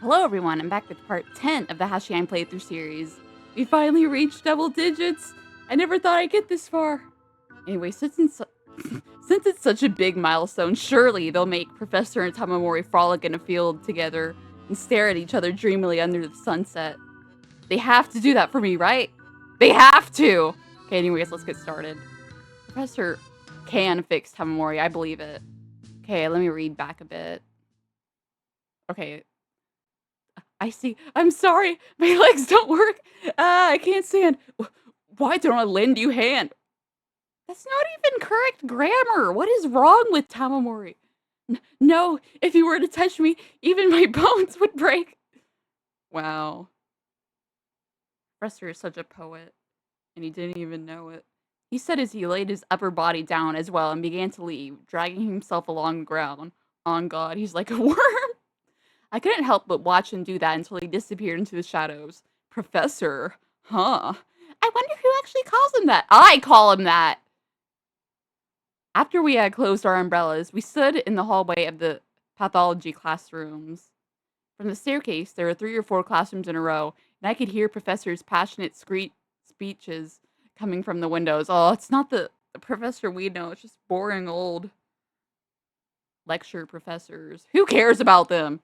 Hello everyone, I'm back with part 10 of the Hashihime playthrough series. We finally reached double digits! I never thought I'd get this far! Anyway, since it's such a big milestone, surely they'll make Professor and Tamamori frolic in a field together and stare at each other dreamily under the sunset. They have to do that for me, right? They have to! Okay, anyways, let's get started. Professor can fix Tamamori, I believe it. Okay, let me read back a bit. Okay. I see. I'm sorry. My legs don't work. I can't stand. Why don't I lend you hand? That's not even correct grammar. What is wrong with Tamamori? No, if you were to touch me, even my bones would break. Wow. Professor is such a poet, and he didn't even know it. He said as he laid his upper body down as well and began to leave, dragging himself along the ground. On God, he's like a worm. I couldn't help but watch him do that until he disappeared into the shadows. Professor? Huh. I wonder who actually calls him that. I call him that! After we had closed our umbrellas, we stood in the hallway of the pathology classrooms. From the staircase, there were 3 or 4 classrooms in a row, and I could hear Professor's passionate speeches coming from the windows. Oh, it's not the professor we know. It's just boring old lecture professors. Who cares about them?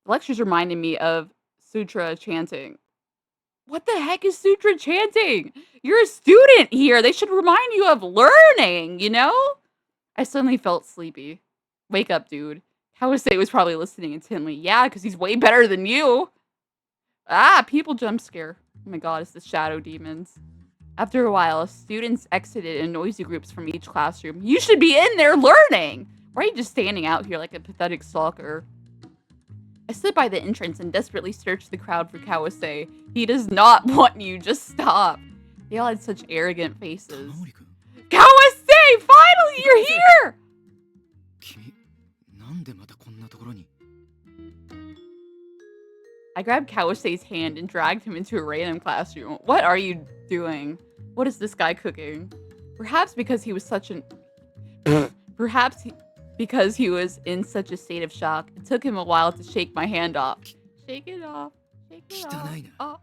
The lectures reminded me of sutra chanting. What the heck is sutra chanting? You're a student here. They should remind you of learning, you know? I suddenly felt sleepy. Wake up, dude. Kawase was probably listening intently. Yeah, because he's way better than you. Ah, people jump scare. Oh my god, it's the shadow demons. After a while, students exited in noisy groups from each classroom. You should be in there learning! Why are you just standing out here like a pathetic stalker? I stood by the entrance and desperately searched the crowd for Kawase. He does not want you, just stop. They all had such arrogant faces. Kawase! Finally, you're here! I grabbed Kawase's hand and dragged him into a random classroom. What are you doing? What is this guy cooking? Perhaps because he was such an... Because he was in such a state of shock, it took him a while to shake my hand off. Shake it off. Shake it off.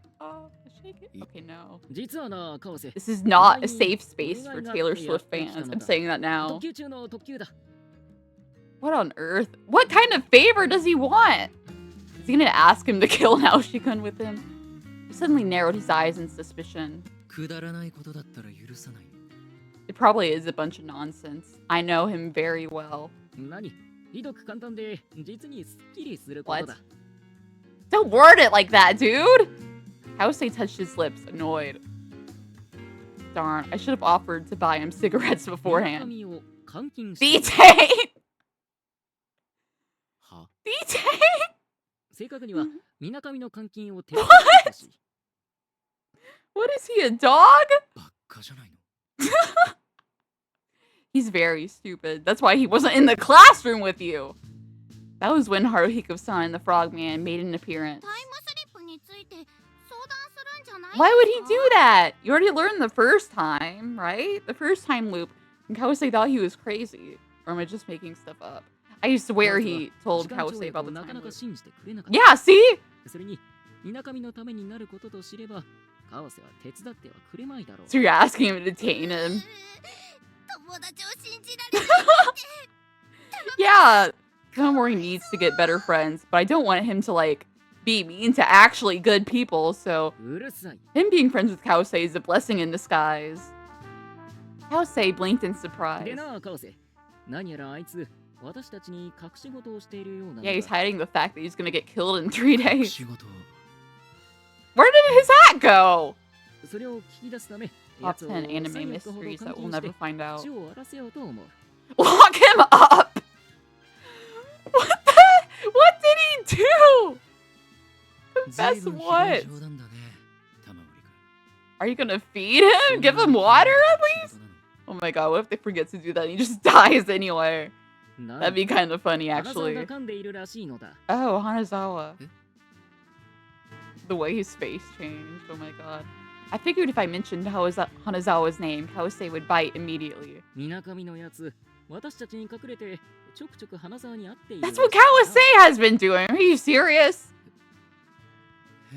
Shake it. Okay, no. This is not a safe space for Taylor Swift fans. I'm saying that now. What on earth? What kind of favor does he want? Is he gonna ask him to kill Naoshi-kun with him? He suddenly narrowed his eyes in suspicion. It probably is a bunch of nonsense. I know him very well. What? Don't word it like that, dude! Kawase touched his lips, annoyed. Darn, I should have offered to buy him cigarettes beforehand. Detain! Detain? What? What is he, a dog? He's very stupid. That's why he wasn't in the classroom with you. That was when Haruhiko-san and the Frogman made an appearance. Why would he do that? You already learned the first time, right? The first time loop. And Kawase thought he was crazy. Or am I just making stuff up? I swear he told Kawase about the time loop. Yeah, see? So you're asking him to detain him? Yeah, Tamamori needs to get better friends, but I don't want him to, like, be mean to actually good people, so... Him being friends with Kawase is a blessing in disguise. Kawase blinked in surprise. Yeah, he's hiding the fact that he's gonna get killed in 3 days. Where did his hat go? Top 10 anime mysteries that we'll never find out. Lock him up! What the? What did he do? Confess what? Are you gonna feed him? Give him water at least? Oh my god, what if they forget to do that and he just dies anyway? That'd be kind of funny, actually. Oh, Hanazawa. The way his face changed, oh my god. I figured if I mentioned Hanazawa's name, Kawase would bite immediately. That's what Kawase has been doing. Are you serious?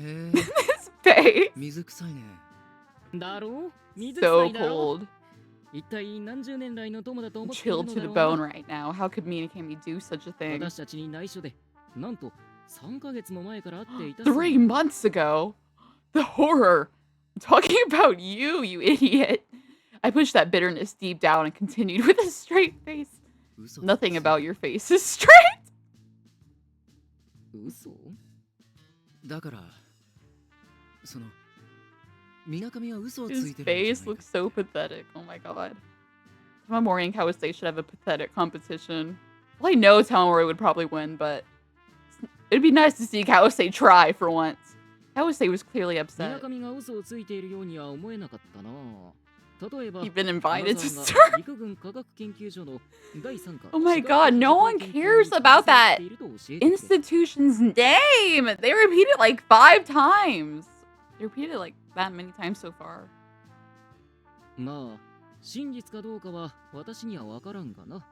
His face. 水臭いね。だろう？水 So 臭いだろ cold. う？一体何十年来の友だと I'm 思っている chilled の to だ the ろう bone な。 right now. How could Minakami do such a thing? 私たちに内緒で、なんと3ヶ月も前から会っていたそうだ。 3 months ago? The horror! I'm talking about you, you idiot! I pushed that bitterness deep down and continued with a straight face. 嘘 Nothing つい about て your face is straight! 嘘？だからその水上は嘘をつ His いてるんじゃ face ないか looks so pathetic. Oh my god. Tamamori and Kawase should have a pathetic competition. Well, I know Tamamori would probably win, but it'd be nice to see Kawase try for once. Kawase was clearly 水 upset. 上が嘘をついているようには思えなかったな。例えば、 He'd been invited to 金沢 start. が陸軍科学研究所の第3課 Oh my god, no one cares about that institution's name! They repeat it like 5 times. They repeated it like that many times so far. まあ、真実かどうかは私には分からんがな。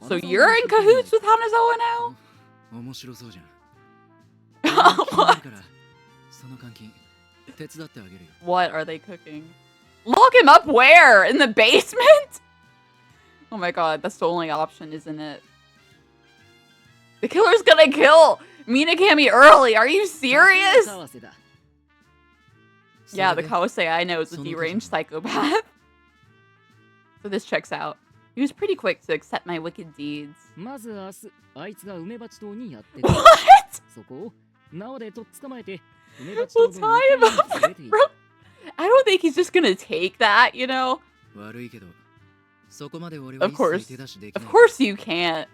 So you're in cahoots with Hanazawa now? 面白そうじゃん What? だからその監禁手伝ってあげるよ What are they cooking? Lock him up where? In the basement? Oh my god, that's the only option, isn't it? The killer's gonna kill Minakami early. Are you serious? Yeah, the Kawase I know is a deranged psychopath. So this checks out. He was pretty quick to accept my wicked deeds. まず明日、あいつが梅鉢島にやってくる。 What? そこを縄でとっ捕まえて、梅鉢 We'll 島 tie の him 向 up こうに連れて with 行く。 rope. I don't think he's just gonna take that, you know? 悪いけどそこまで俺は Of 一 course. 切手出しでき Of ない course you can't.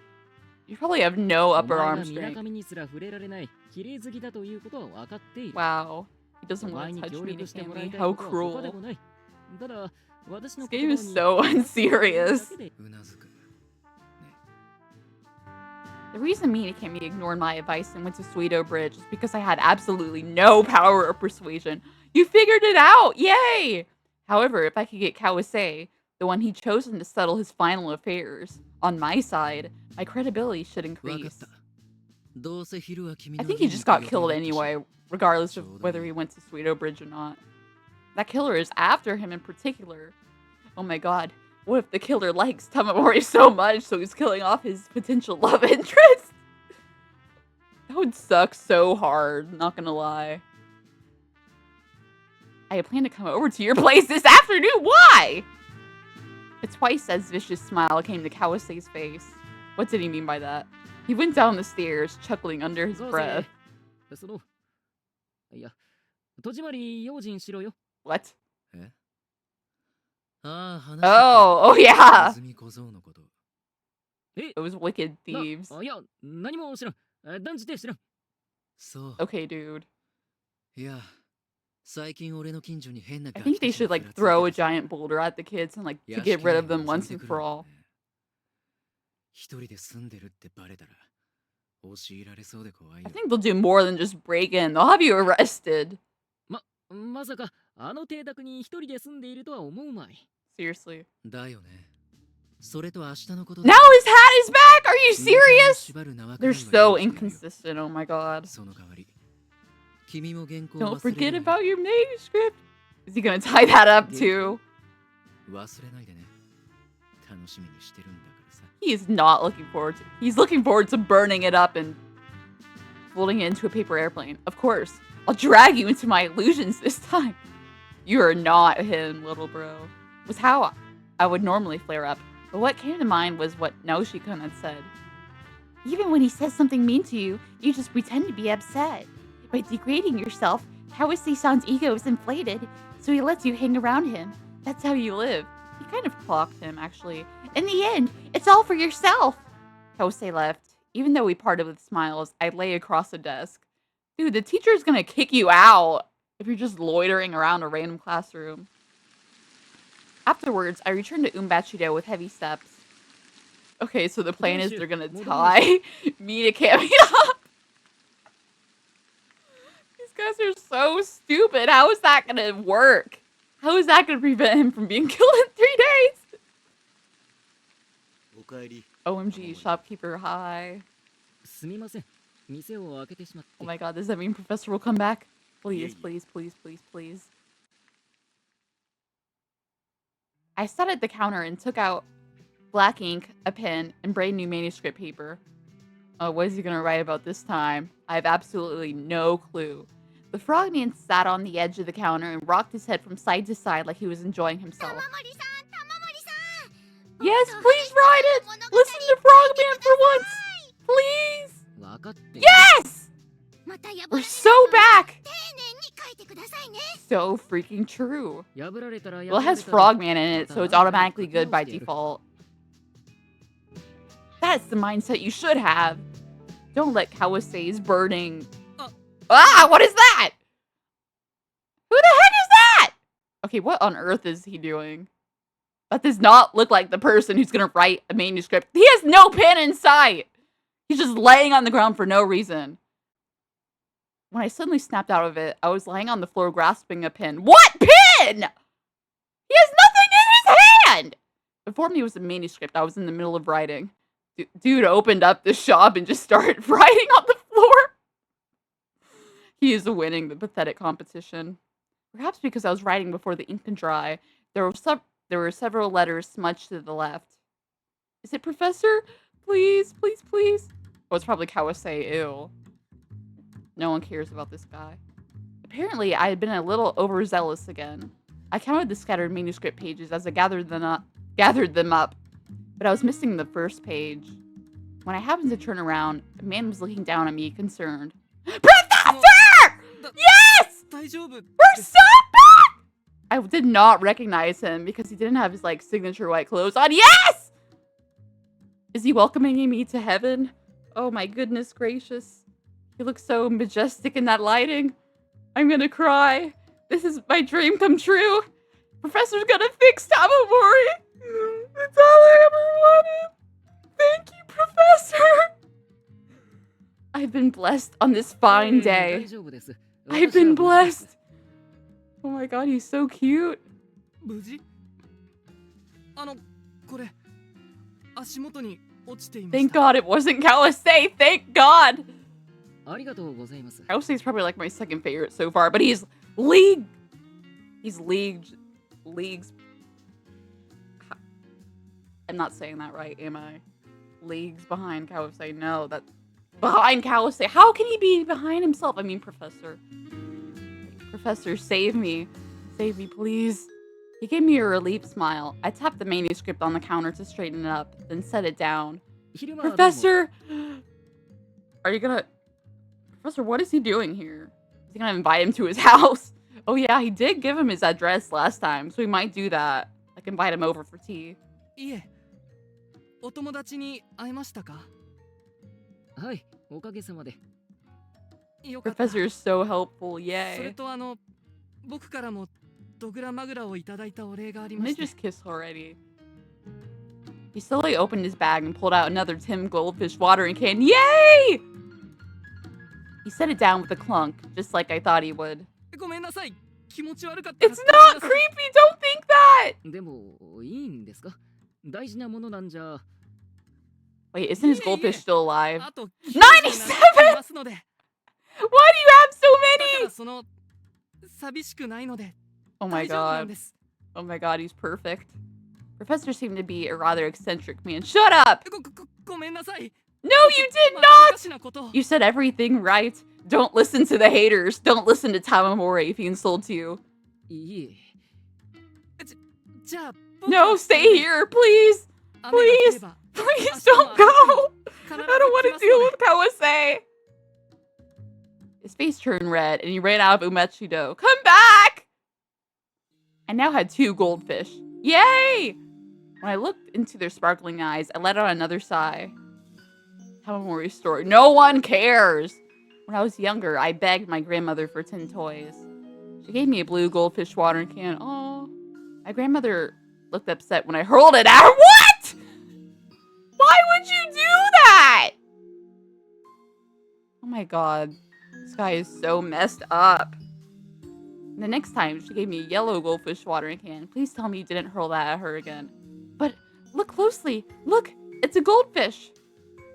You probably have no お upper 前 arm が水 strength. 上にすら触れられない綺麗好きだということは分かっている。 Wow. He お doesn't 前 want に to touch 協力してもらい Minakami. たい How ことは他で cruel. もない。ただ、私の This 言 game 葉 is に so unserious. うなずく The reason Minakami ignored my advice and went to Suido Bridge is because I had absolutely no power or persuasion. You figured it out! Yay! However, if I could get Kawase, the one he'd chosen to settle his final affairs, on my side, my credibility should 分かっ increase. たどうせ昼は君 I の think 家 he に just 来 got る予定 killed だったし anyway, regardless of whether he went to Suido Bridge or not. That killer is after him in particular. Oh my god. What if the killer likes Tamamori so much so he's killing off his potential love interest? That would suck so hard, not gonna lie. I had planned to come over to your place this afternoon. Why? A twice as vicious smile came to Kawase's face. What did he mean by that? He went down the stairs, chuckling under his そう breath. せその、いや、戸締まり用心しろよ。 What? えああ話 Oh, oh し yeah. たネズミ小僧のこと え、 Those wicked な thieves. いや、何も知らん。断じて知らん。そう Okay, dude. いや最近俺の近所に変な I ガキ think they たちが should like ふらつい throw a ててさ giant boulder at the kids and like to 屋 get 敷 rid に of them 覗い once て and くる for んだ all. ね一人で住んでるってバレたら押し入られそうで怖い I よ think they'll do more than just break in. They'll have you arrested. まさか、あの邸宅に一人で住んでいるとは思うまい。 Seriously. だよねそれと明日のこと Now his hat is back! Are you 水上を serious? 縛る縄 They're くらいは so 用意してるよ inconsistent. Oh my god. その代わり君も原稿 Don't を忘れ forget るな about your manuscript. Is he gonna tie that up too? 忘れないでね楽しみにしてるんだからさ He is not looking forward to. He's looking forward to burning it up and folding it into a paper airplane. Of course, I'll drag you into my illusions this time. You are not him, little bro. Was how I would normally flare up, but what came to mind was what Naoshi-kun had said. Even when he says something mean to you, you just pretend to be upset. By degrading yourself, Kawase-san's ego is inflated, so he lets you hang around him. That's how you live. He kind of clocked him, actually. In the end, it's all for yourself. Kawase left. Even though we parted with smiles, I lay across the desk. Dude, the teacher's gonna kick you out if you're just loitering around a random classroom. Afterwards, I returned to Umbachido with heavy steps. Okay, so the plan is they're gonna tie Minakami up. These guys are so stupid. How is that gonna work? How is that gonna prevent him from being killed in 3 days? おかえり OMG, shopkeeper, hi. すみません。店を開けてしまって。 Oh my god, does that mean Professor will come back? Please, please, please, please, please. I sat at the counter and took out black ink, a pen, and brand new manuscript paper. Oh, what is he gonna write about this time? I have absolutely no clue. The frogman sat on the edge of the counter and rocked his head from side to side like he was enjoying himself. Yes, please write it! Listen to Frogman for once! Please! 分かってる Yes! We're so back! So freaking true. 破られたら Well, it has Frogman in it, so it's automatically good by default. That's the mindset you should have. Don't let Kawase's burning... Ah, what is that? Who the heck is that? Okay, what on earth is he doing? That does not look like the person who's gonna write a manuscript. He has no pen in sight. He's just laying on the ground for no reason. When I suddenly snapped out of it, I was lying on the floor grasping a pen. What pen? He has nothing in his hand! Before me was a manuscript I was in the middle of writing. Dude opened up the shop and just started writing on the floor. He is winning the pathetic competition. Perhaps because I was writing before the ink could dry, there were several letters smudged to the left. Is it Professor? Please, please, please. Oh, it's probably Kawase. Ew. No one cares about this guy. Apparently, I had been a little overzealous again. I counted the scattered manuscript pages as I gathered them up, but I was missing the first page. When I happened to turn around, a man was looking down at me, concerned. Professor! Yes! We're so back! I did not recognize him because he didn't have his, like, signature white clothes on. Yes! Is he welcoming me to heaven? Oh my goodness gracious. He looks so majestic in that lighting. I'm gonna cry. This is my dream come true. Professor's gonna fix Tamamori. That's all I ever wanted. Thank you, Professor. I've been blessed on this fine day. I've been blessed. Oh my god, he's so cute. 無事これ足元に落ちていました Thank God it wasn't Kawase. Thank God. ありがとうございます Kawase's probably like my second favorite so far, but he's leagues. I'm not saying that right, am I? Leagues behind Kawase. No, that's behind Kawase. How can he be behind himself? I mean, Professor. Professor, save me. Save me, please. He gave me a relieved smile. I tapped the manuscript on the counter to straighten it up, then set it down. Professor! Are you gonna... Professor, what is he doing here? Is he gonna invite him to his house? Oh yeah, he did give him his address last time, so we might do that. Like, invite him over for tea. いえお友達に会えましたかはいおかげさまでよかった Professor is so helpful, それ yay. と僕からもドグラマグラをいただいたお礼があり Let ま me して just kiss already. He slowly opened his bag and pulled out another Tim Goldfish watering can. Yay! He set it down with a clunk, just like I thought he would. ごめんなさい気持ち悪かったら It's not creepy! Don't think that! でもいいんですか大事なものなんじゃ Wait, isn't his goldfish still alive? あと 97! ますので Why do you have so だから many? その寂しくないので Oh my 大丈夫なん god. です Oh my god, he's perfect. Professor seemed to be a rather eccentric man. Shut up! ごめんなさい No, you did またおか not! しなことを You said everything right. Don't listen to the haters. Don't listen to Tamamori if he insults you. いいえじゃあ No, stay here, please! 雨が降れば Please don't go! I don't want to deal with Kawase! His face turned red and he ran out of umechido. Come back! I now had 2 goldfish. Yay! When I looked into their sparkling eyes, I let out another sigh. Tamamori's story. No one cares! When I was younger, I begged my grandmother for 10 toys. She gave me a blue goldfish watering can. Oh, my grandmother looked upset when I hurled it at her. What? Why would you do that? Oh my god. This guy is so messed up. The next time, she gave me a yellow goldfish watering can. Please tell me you didn't hurl that at her again. But look closely. Look, it's a goldfish.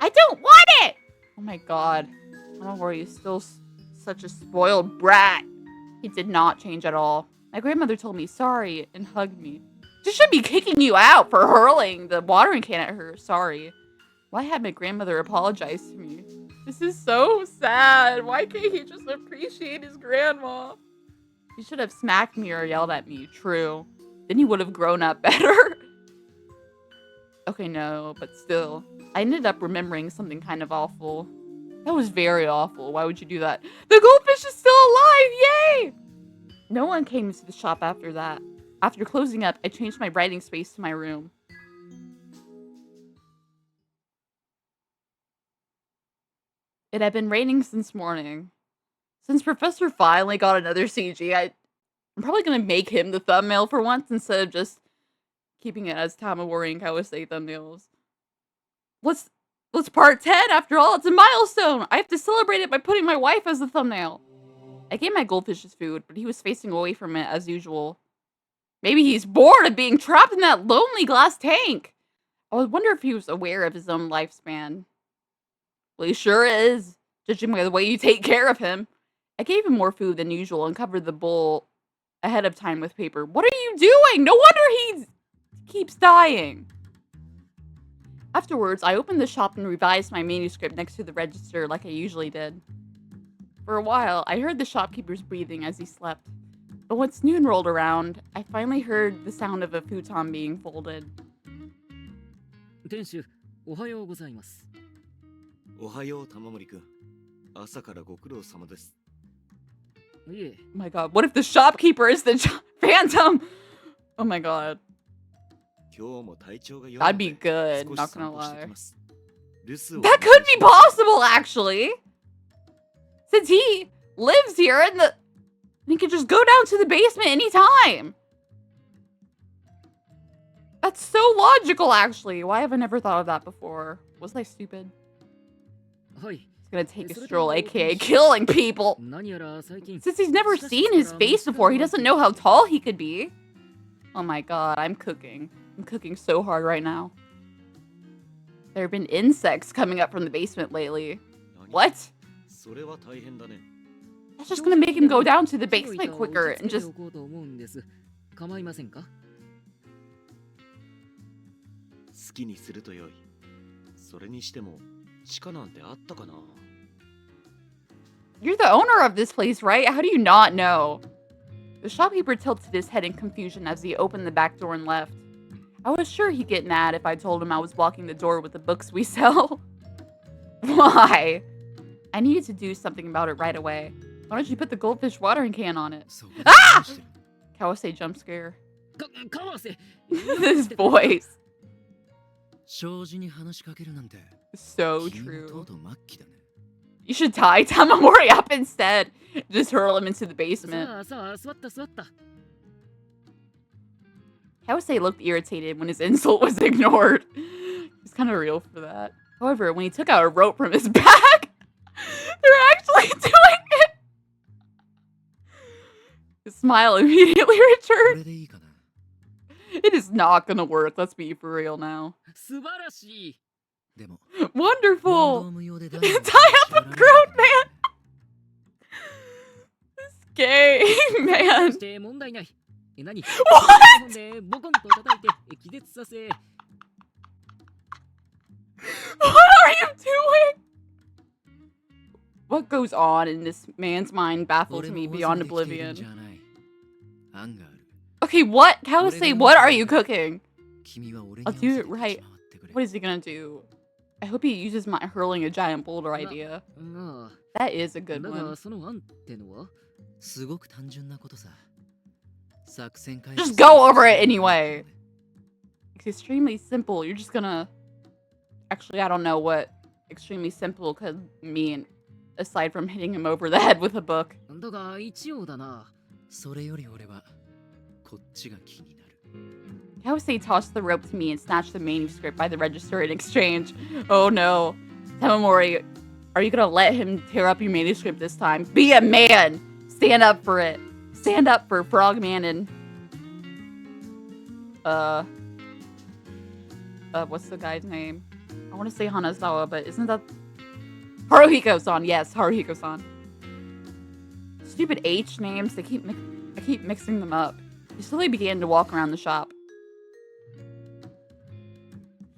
I don't want it! Oh my god. Tamamori is still such a spoiled brat. He did not change at all. My grandmother told me sorry and hugged me. She should be kicking you out for hurling the watering can at her. Sorry. Why had my grandmother apologize to me? This is so sad. Why can't he just appreciate his grandma? He should have smacked me or yelled at me. True. Then he would have grown up better. Okay, no, but still. I ended up remembering something kind of awful. That was very awful. Why would you do that? The goldfish is still alive! Yay! No one came into the shop after that. After closing up, I changed my writing space to my room. It had been raining since morning. Since Professor finally got another CG, I'm probably going to make him the thumbnail for once instead of just keeping it as Tamamori and Kawase thumbnails. What's part 10 after all? It's a milestone! I have to celebrate it by putting my wife as the thumbnail. I gave my goldfish his food, but he was facing away from it as usual. Maybe he's bored of being trapped in that lonely glass tank. I would wonder if he was aware of his own lifespan. Well, he sure is, judging by the way you take care of him. I gave him more food than usual and covered the bowl ahead of time with paper. What are you doing? No wonder he keeps dying. Afterwards, I opened the shop and revised my manuscript next to the register like I usually did. For a while, I heard the shopkeeper's breathing as he slept. But once noon rolled around, I finally heard the sound of a futon being folded. 店主、おはようございます。おはよう、玉森くん。朝からご苦労様です。いえ、Oh my god, what if the shopkeeper is the phantom? Oh my god. 今日も体調が良い That'd be good, 少し not 散 gonna 歩してき lie. ます留守を That could be possible, actually! Since he lives here and he could just go down to the basement anytime! That's so logical, actually. Why have I never thought of that before? Was I stupid? はい。 He's gonna take a stroll, aka killing people! 何やら最近 Since he's never seen his face before, he doesn't know how tall he could be. Oh my god, I'm cooking. I'm cooking so hard right now. There have been insects coming up from the basement lately. What? それは大変だね That's just gonna make him go down to the basement quicker and just... 構いませんか？好きにするとよいそれにしても地下なんてあったかな You're the owner of this place, right? How do you not know? The shopkeeper tilted his head in confusion as he opened the back door and left. I was sure he'd get mad if I told him I was blocking the door with the books we sell. Why? I needed to do something about it right away. Why don't you put the goldfish watering can on it? そう Ah! Kawase jump scare. 川瀬 This voice. 障子に話しかけるなんて So 君もと true. うとう末期だね You should tie Tamamori up instead. Just hurl him into the basement. さあさあ座った座った Kawase looked irritated when his insult was ignored. He's kind of real for that. However, when he took out a rope from his back, they're actually doing it. His smile immediately こ returned. れでいいかな It is not gonna work. Let's be for real now. 素晴らしいでも Wonderful. 問答無用で Tie 誰も up a 知らない grown man. This gay そ man. して問題ない何 What? でボコンと叩いて気絶させ What are you doing? What goes on in this man's mind baffles 俺 me も beyond 忘れてきているん oblivion. じゃない案がある Okay, what? Kawase, what are you cooking? 君は俺に I'll 合わ do せ it て right. 立ち回ってくれ What is he gonna do? I hope he uses my hurling a giant boulder idea. あ That is a あ good だ one. がその案ってのはすごく単純なことさ作戦会議 Just go over it anyway. It's extremely simple. You're just gonna... Actually, I don't know what extremely simple could mean, aside from hitting him over the head with a book. だが一応だなそれより俺はこっちが気になる Kawase tossed the rope to me and snatched the manuscript by the register in exchange. Oh no. Tamamori, are you gonna let him tear up your manuscript this time? Be a man! Stand up for it. Stand up for Frogman and... what's the guy's name? I want to say Hanazawa, but isn't that... Haruhiko-san, yes, Haruhiko-san. Stupid H names. I keep mixing them up. He slowly began to walk around the shop.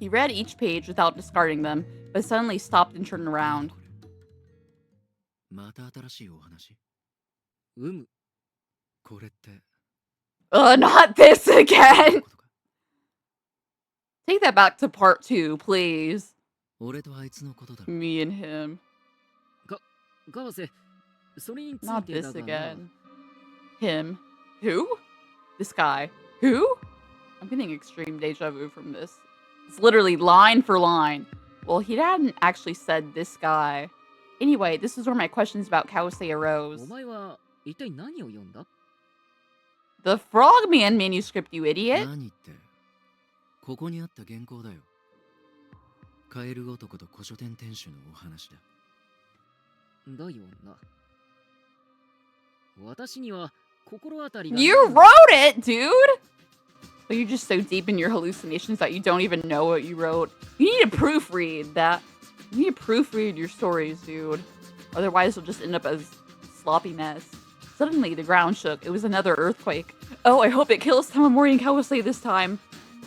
He read each page without discarding them, but suddenly stopped and turned around. また新しいお話これって Not this again! ことか Take that back to part 2, please. 俺とあいつのことだろ Me and him. 川瀬、それについ Not て this だがな。 again. Him. Who? This guy. Who? I'm getting extreme deja vu from this. It's literally line for line. Well, he hadn't actually said this guy. Anyway, this is where my questions about Kawase お arose. 前は一体何を読んだ？ The Frogman manuscript, you idiot! 何ってここにあった原稿だよカエル男と古書店店主のお話だだよな。私には心当たりが。You wrote it, dude! But you're just so deep in your hallucinations that you don't even know what you wrote. You need to proofread that. You need to proofread your stories, dude. Otherwise, you'll just end up as a sloppy mess. Suddenly, the ground shook. It was another earthquake. Oh, I hope it kills Tamamori and Kawase this time.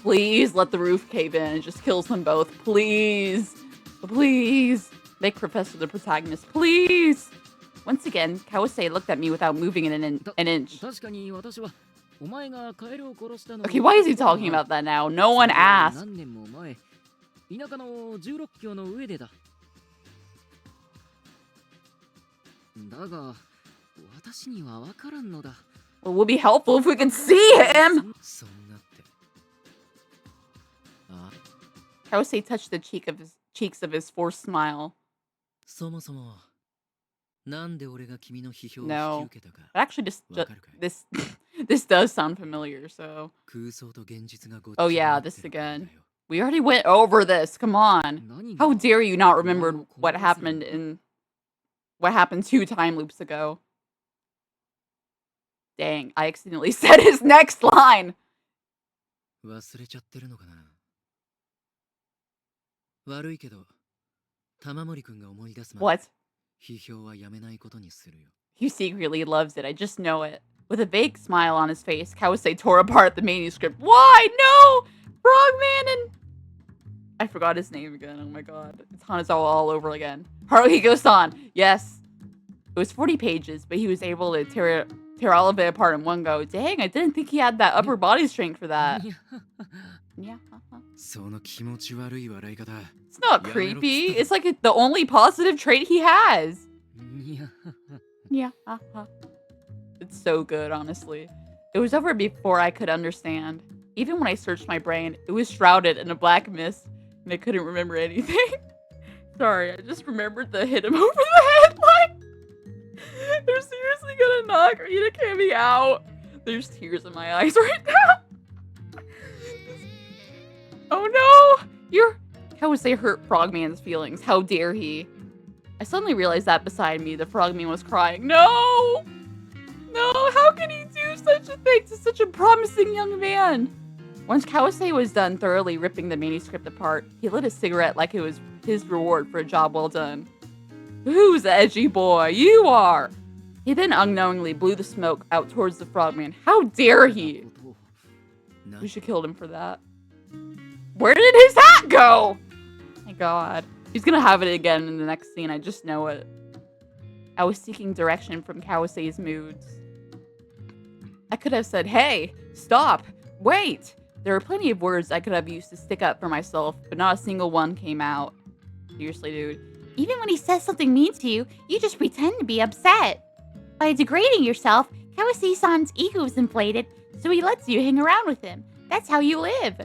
Please let the roof cave in and just kills them both. Please. Please. Make Professor the protagonist. Please. Once again, Kawase looked at me without moving an inch. 確かに私はお前がカエルを殺したのを。 Okay, why is he talking about that now? No one asked. 何年も前、田舎の16橋の上でだ。だが、私には分からんのだ。 Well, it would be helpful if we could see him! そんなってあ Kawase touched the cheeks of his forced smile. そもそもなんで俺が君の批評を No. 引き受けたか But actually, this this does sound familiar, so... 空想と現実がごっち Oh ゃに yeah, なって this るからだ again. よ We already went over this, come on. 何が How dare you not remember what happened in... What happened 2 time loops ago. Dang, I accidentally said his next line! 忘れちゃってるのかな悪いけど玉森くんが思い出すまで What? 批評はやめないことにするよ He secretly loves it, I just know it. With a vague smile on his face, Kawase tore apart the manuscript. Why? No! Frogman and... I forgot his name again, oh my god. It's Hanazawa all over again. Haruhi-san! Yes. It was 40 pages, but he was able to tear all of it apart in one go. Dang, I didn't think he had that upper body strength for that. Yeah. その気持ち悪い笑い方 It's not creepy. It's like the only positive trait he has. いや Yeah. It's so good, honestly. It was over before I could understand. Even when I searched my brain, it was shrouded in a black mist, and I couldn't remember anything. Sorry, I just remembered the hit him over the head line. They're seriously gonna knock Rita Kami out. There's tears in my eyes right now. Oh no! How would say hurt Frogman's feelings? How dare he? I suddenly realized that beside me, the Frogman was crying. No! No, how can he do such a thing to such a promising young man? Once Kawase was done thoroughly ripping the manuscript apart, he lit a cigarette like it was his reward for a job well done. Who's the edgy boy? You are! He then unknowingly blew the smoke out towards the Frogman. How dare he? ことを We should kill him for that. Where did his hat go? My god. He's gonna have it again in the next scene, I just know it. I was seeking direction from Kawase's moods. I could have said, hey, stop, wait. There were plenty of words I could have used to stick up for myself, but not a single one came out. Seriously, dude. Even when he says something mean to you, you just pretend to be upset. By degrading yourself, Kawase-san's ego is inflated, so he lets you hang around with him. That's how you live.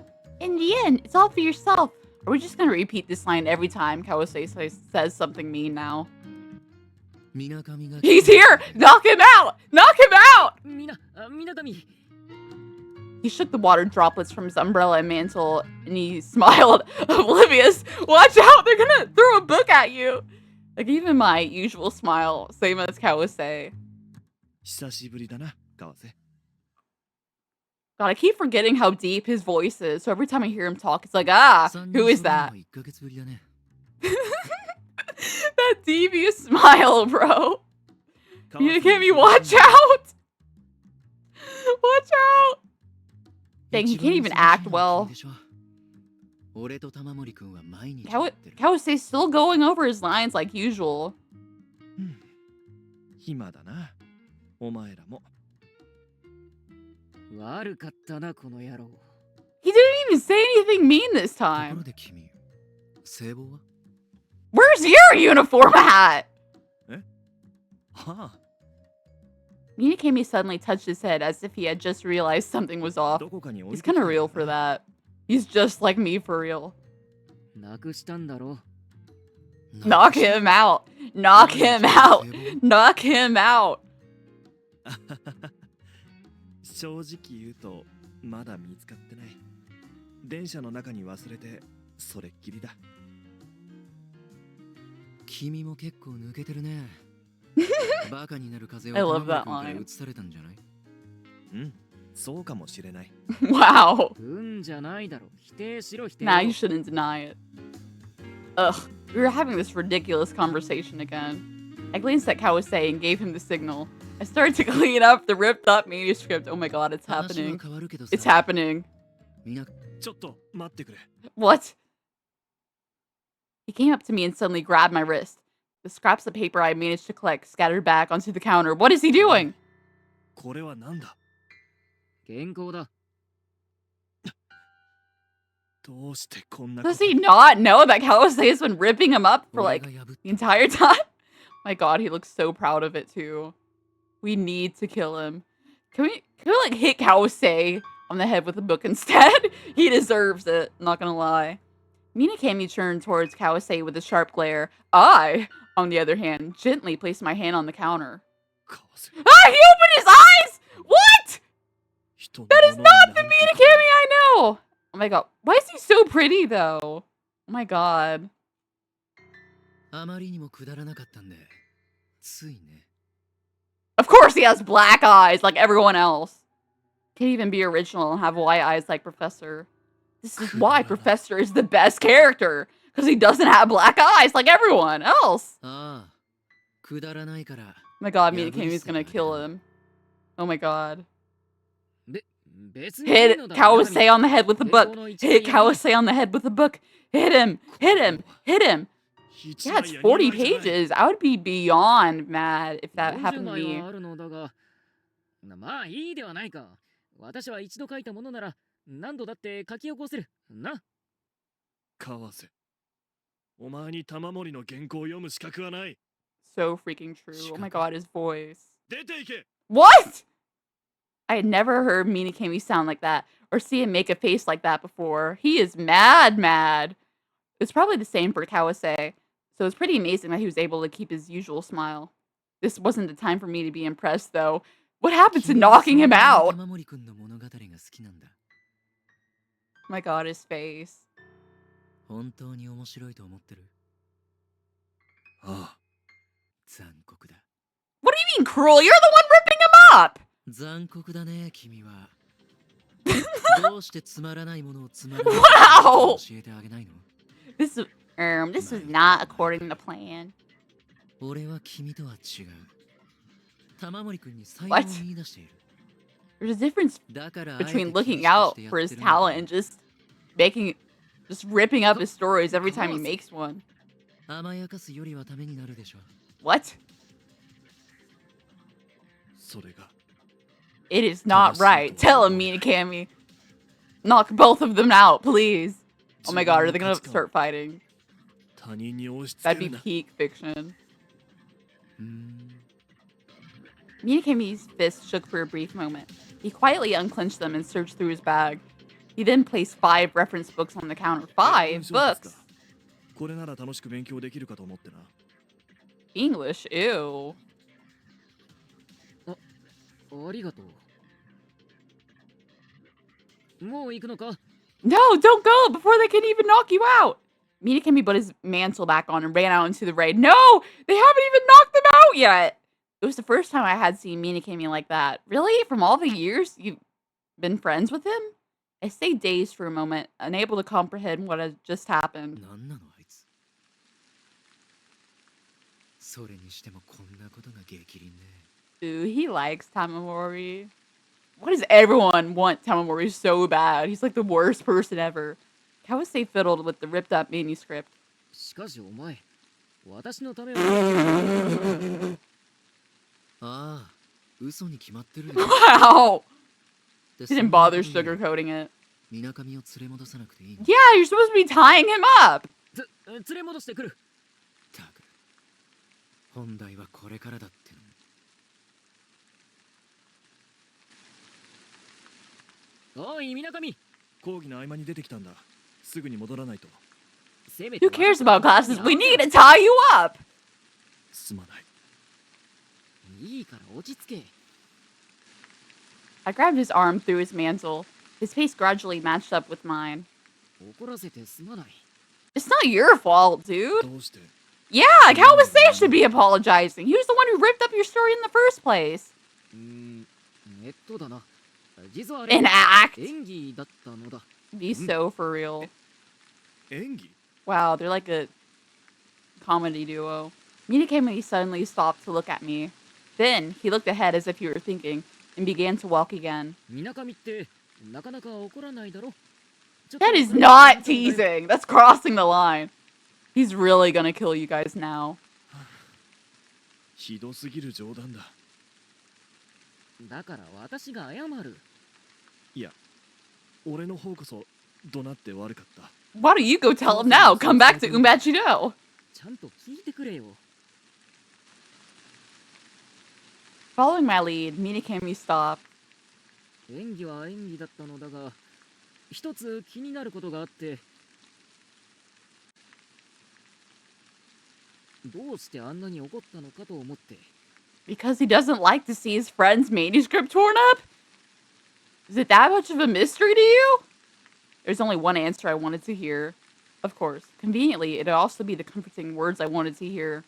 In the end, it's all for yourself. Are we just gonna repeat this line every time Kawase says something mean now? みなかみが He's here! Knock him out! Knock him out! みな神 He shook the water droplets from his umbrella and mantle, and he smiled. Oblivious! Watch out! They're gonna throw a book at you! Like, even my usual smile, same as Kawase. 久しぶりだな、川瀬。 God, I keep forgetting how deep his voice is, so every time I hear him talk, it's like, ah, who is that? 1ヶ月ぶりだね That devious smile, bro. Minikami, watch out! Watch out! Dang, he can't even act well. Kawase's still going over his lines like usual. 暇だな。お前らも。悪かったな、この野郎。He didn't even say anything mean this time. Where's your uniform at? はあ。 Minikami suddenly touched his head as if he had just realized something was off. どこかに置い He's てき kind た of んだ real for that. He's just like me for real. なくしたんだろ。 Knock him out. Knock him out. Knock him out. 正直言うとまだ見つかってない。電車の中に忘れてそれっきりだ。君も結構抜けてるね。バカになる風 I を love that 玉森君から line. 移されたんじゃない？うん、そうかもしれない。Wow. うんじゃないだろ。否定しろ、否定。 Nah, you shouldn't deny it. Ugh, we were having this ridiculous conversation again. I glanced at Kawase and gave him the signal. I started to clean up the ripped up manuscript. Oh my god, it's 話は happening. 変わるけどさ It's happening. みんなちょっと待ってくれ。 What? He came up to me and suddenly grabbed my wrist. The scraps of paper I managed to collect scattered back onto the counter. What is he doing? これはなんだ。原稿だ。どうしてこんなこ Does と。 he not know that Kawase has been ripping him up for 俺 like が破っ the entire time? My god, he looks so proud of it too. We need to kill him. Can we like hit Kawase on the head with a book instead? He deserves it, not gonna lie. Minikami turned towards Kawase with a sharp glare. I, on the other hand, gently placed my hand on the counter. かわせ Ah, he opened his eyes! What? 人の That is ものに not the なんて Minikami I know! Oh my god. Why is he so pretty though? Oh my god. あまりにもくだらなかったんで、ついね。 Of course he has black eyes like everyone else. Can't even be original and have white eyes like Professor. This is why Professor is the best character. Because he doesn't have black eyes like everyone else. ああ、くだらないから。 Oh my god, Yeah, Minikami's gonna kill him. Oh my god. 別にいい Hit のだ。 Kawase on the head with a 原 book. 稿の一番 Hit やばい。 Kawase on the head with a book. Hit him. Hit him. Hit him. 一 Yeah, 枚 it's や 40二枚じゃない pages. I would be beyond mad if that 40 happened to 枚 me. はあるのだが、まあいいではないか。私は一度書いたものなら何度だって書き起こせる。な。川瀬。お前に玉森の原稿を読む資格はない。 So freaking true. Oh my god, his voice. 出ていけ。 What? I had never heard Minikami sound like that or see him make a face like that before. He is mad. It's probably the same for Kawase, so it's pretty amazing that he was able to keep his usual smile. This wasn't the time for me to be impressed, though. What happened to 君は knocking そ him んなに out? 玉森君の物語が好きなんだ。 My god, his face. 本当に面白いと思ってる。ああ。残酷だ。 What do you mean cruel? You're the one ripping him up! 残酷だね、君は。どうしてつまらないものをつまらない Wow! 教えてあげないの？ This is not according to plan. 俺は君とは違う。玉森君に才能を What? 見出している。 There's a difference だからあえて between 厳し looking く out してや for っ his てるんだ。 talent and just ripping up his stories every time he makes one. 甘やかすよりはためになるでしょ。 What? それが。 It is not right. Tell him, Minikami. Knock both of them out, please. Oh my god, are they gonna start fighting? 他人に押し付 That'd け be るな。 peak fiction. うーん。 Minikami's fist shook for a brief moment. He quietly unclenched them and searched through his bag. He then placed 5 reference books on the counter. 5 books? これなら楽しく勉強できるかと思ってな。 English, ew. ありがとう。もう行くのか？ No, don't go before they can even knock you out. Minikami put his mantle back on and ran out into the rain. No, they haven't even knocked them out yet. It was the first time I had seen Minikami like that. Really? From all the years you've been friends with him? I stayed dazed for a moment, unable to comprehend what had just happened. なんなのあいつ。それにしてもこんなことが激鱗ね。Ooh, he likes Tamamori. Why does everyone want Tamamori so bad? He's like the worst person ever. Kawase fiddled with the ripped up manuscript. しかしお前、私のためを思ってああ、嘘に決まってるよ。 Wow! で He didn't そんな bother 時に sugarcoating it. 水上を連れ戻さなくていいの Yeah, you're supposed to be tying him up! 連れ戻してくる。たく。本題はこれからだっての。おい、水上。講義の合間に出てきたんだ。すぐに戻らないと。せめて Who cares about classes? We need to tie you up! すまない。いいから落ち着け。I grabbed his arm through his mantle. His face gradually matched up with mine. 怒らせてすまない。It's not your fault, dude. どうして？ Yeah, Kawase should be apologizing. He was the one who ripped up your story in the first place. だな。実はあれ An act. 演技だったのだ。 Be so for real. 演技？ Wow, they're like a comedy duo. Minakami suddenly stopped to look at me. Then he looked ahead as if he were thinking and began to walk again. 水上ってなかなか怒らないだろ。 That is not teasing. That's crossing the line. He's really gonna kill you guys now. ひどすぎる冗談だ。だから私が謝る。いや、俺の方こそ怒鳴って悪かった。Why don't you go tell him now? Come back to Umbachido. ちゃんと聞いてくれよ。 Following my lead, Minakami stopped. 演技は演技だったのだが、一つ気になることがあって。どうしてあんなに怒ったのかと思って。 Because he doesn't like to see his friend's manuscript torn up? Is it that much of a mystery to you? There's only one answer I wanted to hear. Of course, conveniently, it'd also be the comforting words I wanted to hear.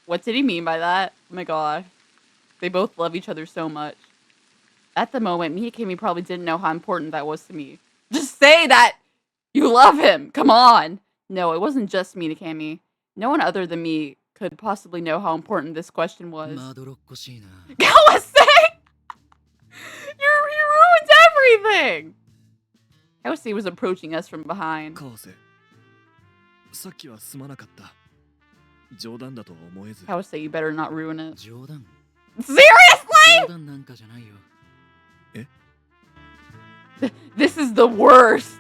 What did he mean by that? Oh my god. They both love each other so much. At the moment, Miyakami probably didn't know how important that was to me. Just say that you love him! Come on! No, it wasn't just Miyakami. No one other than me could possibly know how important this question was. まどろっこしいな。 Kawase! You ruined everything! Kawase was approaching us from behind. 川瀬、さっきはすまなかった。冗談だとは思えず。 Kawase, you better not ruin it. 冗談。 Seriously?! 冗談なんかじゃないよ。 This is the worst!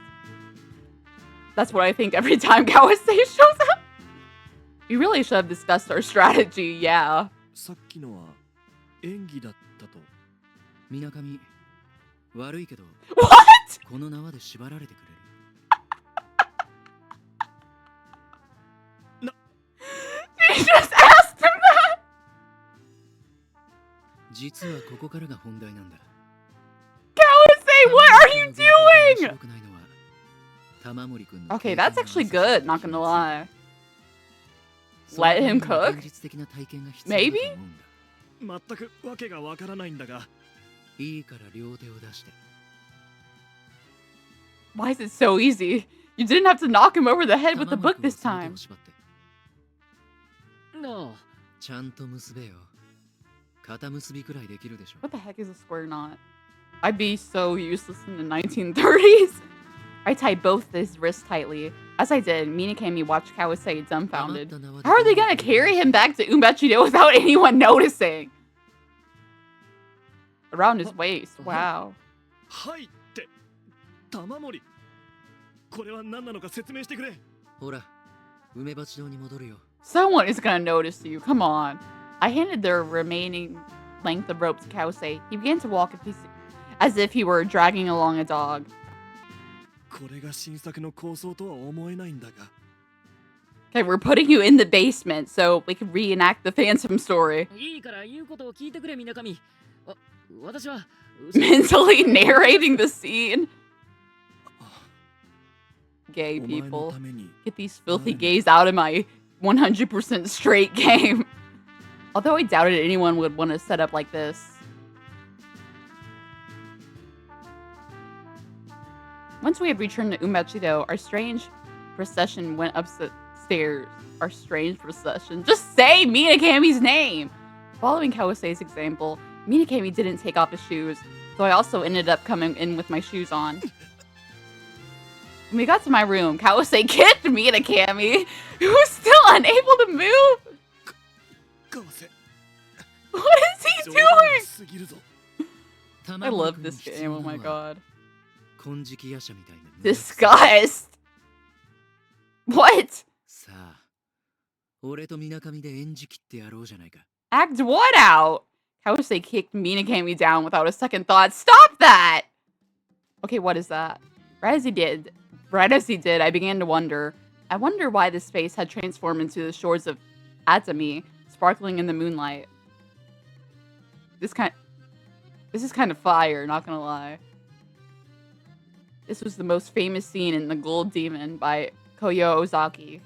That's what I think every time Kawase shows up. We really should have discussed our strategy, yeah. さっきのは演技だったと。水上、悪いけど、 What?! この縄で縛られてくれる。 She just asked him that! 実はここからが本題なんだ。 Kawase, what are you doing?! 面白くないのは、玉森君の Okay, that's actually good, not gonna lie. Let him cook? Maybe? 全くわけがわからないんだが。いいから両手を出して。 Why is it so easy? You didn't have to knock him over the head with the book this time. なあ、ちゃんと結べよ。肩結びくらいできるでしょ。 What the heck is a square knot? I'd be so useless in the 1930s. I tied both his wrists tightly. As I did, Minakami watched Kawase dumbfounded. How are they gonna carry him back to Umbachido without anyone noticing? Around his waist. Wow. はいって。玉森。これは何なのか説明してくれ。ほら、梅鉢堂に戻るよ。 Someone is gonna notice you. Come on. I handed the remaining length of rope to Kawase. He began to walk as if he were dragging along a dog. これが新作の構想とは思えないんだが。 Okay, we're putting you in the basement so we can reenact the Phantom story. いいから言うことを聞いてくれ、水上。私は Mentally narrating the scene. Gay お前の people. ために。 Get these filthy gays out of my 100% straight game. Although I doubted anyone would want to set up like this. Once we had returned to Umbachido, our strange procession went up the stairs. Our strange procession. Just say Minakami's name! Following Kawase's example, Minakami didn't take off his shoes, so I also ended up coming in with my shoes on. When we got to my room, Kawase kicked Minakami, who was still unable to move. 川瀬 What is he 冗 doing? 談すぎるぞ I love this game, oh my god. 金色夜叉みたいな Disgust! What? さあ俺と水上で演じきってやろうじゃないか Act what out? Kawase kicked Minakami down without a second thought. Stop that! Okay, what is that? Right as he did, I began to wonder. I wonder why this face had transformed into the shores of Atami, sparkling in the moonlight. This is kind of fire, not gonna lie. This was the most famous scene in The Gold Demon by Koyo Ozaki.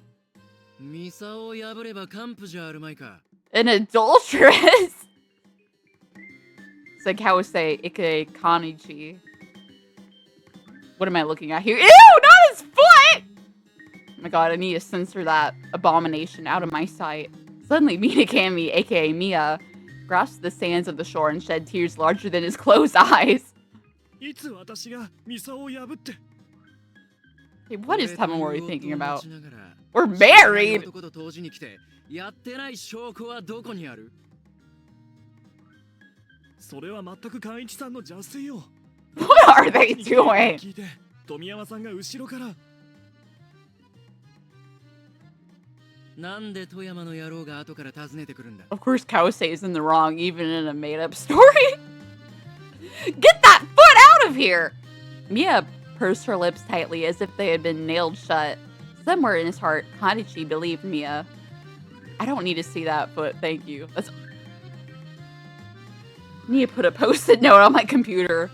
ミサを破れば完膚じゃあるまいか An adulteress! Said Kawase, aka Kanichi. What am I looking at here? Ew, not his foot! Oh my god, I need to censor that abomination out of my sight. Suddenly, Minakami, aka Mia, grasped the sands of the shore and shed tears larger than his closed eyes. いつ私がミサを破って Hey, what is 俺という Tamamori 夫を thinking 持 about? ちながら We're 知らない married! 男と同時に来てやってない証拠はどこにあるそれは全く寛一さんの邪推よ What are they doing? 聞いて富山さんが後ろからなんで富山の野郎が後から訪ねてくるんだ Of course, Kawase is in the wrong, even in a made-up story. Get that foot out of here! Mia pursed her lips tightly as if they had been nailed shut. Somewhere in his heart, Kanichi believed Mia. I don't need to see that foot, thank you. Mia put a post-it note on my computer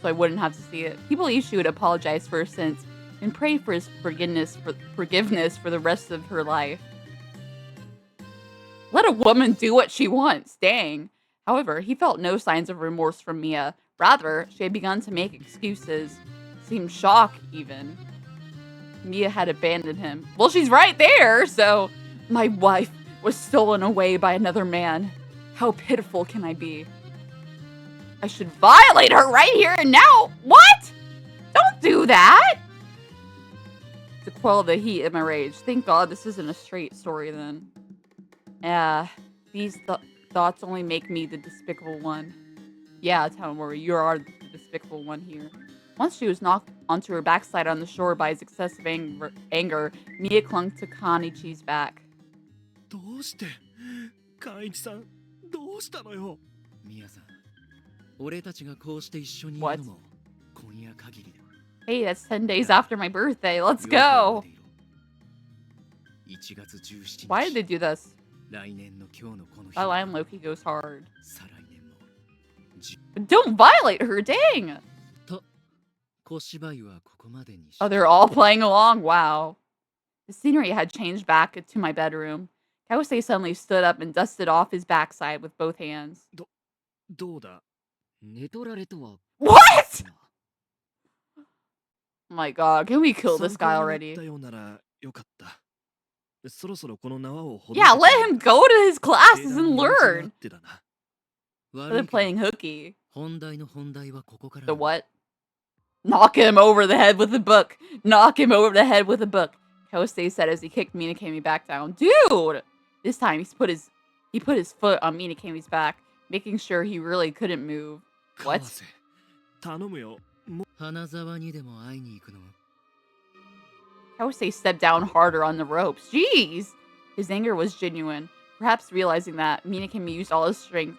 so I wouldn't have to see it. He believed she would apologize for her sins and pray for his forgiveness for the rest of her life. Let a woman do what she wants, dang. However, he felt no signs of remorse from Mia. Rather, she had begun to make excuses. Seemed shocked, even. Mia had abandoned him. Well, she's right there, so... My wife was stolen away by another man. How pitiful can I be? I should violate her right here and now! What? Don't do that! To quell the heat of my rage. Thank God this isn't a straight story, then. These thoughts only make me the despicable one. Yeah, Tamamori, you are the despicable one here. Once she was knocked onto her backside on the shore by his excessive anger, Mia clung to Kanichi's back. どうして寛一さんどうしたのよミヤさん俺たちがこうして一緒にいるのも今夜限りだ Hey, that's 10 days after my birthday. Let's go! 1月17日 Why did they do this? 来年の今日のこの日 That line Loki goes hard. 再来年も But don't violate her, dang! と小芝居はここまでにし Oh, they're all playing along? Wow. The scenery had changed back to my bedroom. Kawase suddenly stood up and dusted off his backside with both hands. どうだ寝取られとは What?! Oh my god, can we kill this guy 参考にな already? ったようならよかったそろそろこの縄をほど Yeah, let him go to his 定 classes 段 and にやる気があ learn! ってだな They're 悪いけ playing ど hooky. 本題の本題はここから The だ what? Knock him over the head with a book. Knock him over the head with a book. Kawase said as he kicked Minakami back down. Dude! This time he put his foot on Minakami's back, making sure he really couldn't move. What? 川瀬頼むよ 花沢にでも会いに行くの Kawase stepped down harder on the ropes. Jeez! His anger was genuine, perhaps realizing that Minakami used all his strength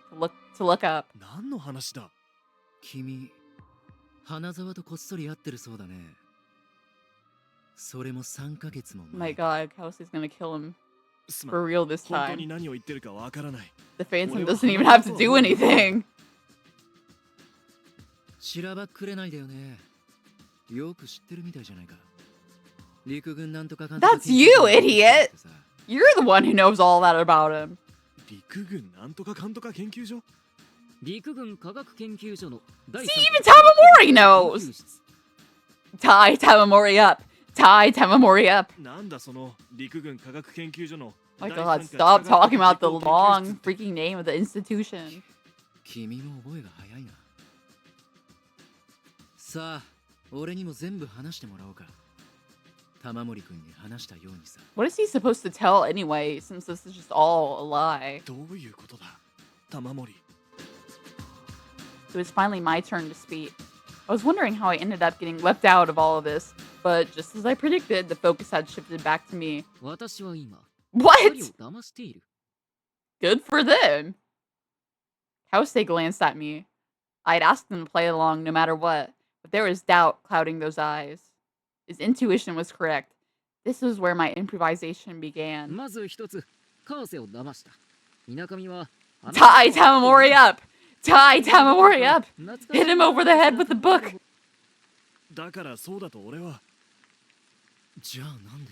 to look up. 何の話だ君花沢とこっそり会ってるそうだねそれも3ヶ月も Oh my 前 god, Kawase's gonna kill him すま for ん real this 本当 time. に何を言ってるかわからない The Phantom doesn't even have to do anything. しらばっくれないだよねよく知ってるみたいじゃないか陸軍なんとかかんとか That's you, idiot! You're the one who knows all that about him. 陸軍なんとかかんとか研究所陸軍科学研究所の第 See, 三 even Tamamori knows! Tie Tamamori up! Tie Tamamori up! なんだその陸軍科学研究所の my god, stop talking about the long freaking name of the institution. 君も覚えが早いな。さあ、俺にも全部話してもらおうか。玉森君に話したようにさ。What is he supposed to tell anyway, since this is just all a lie? どういうことだ玉森。 It was finally my turn to speak. I was wondering how I ended up getting left out of all of this, but just as I predicted, the focus had shifted back to me. 私は今、 What? 二人を騙している。 Good for them. Kause glanced at me. I'd asked them to play along no matter what, but there was doubt clouding those eyes. His intuition was correct. This was where my improvisation began. まず一つ、川瀬を騙した。水上は、 Tie Tamamori up! Tie Tamamori up! Hit him over the head with the book! だからそうだと俺は。じゃあなんで？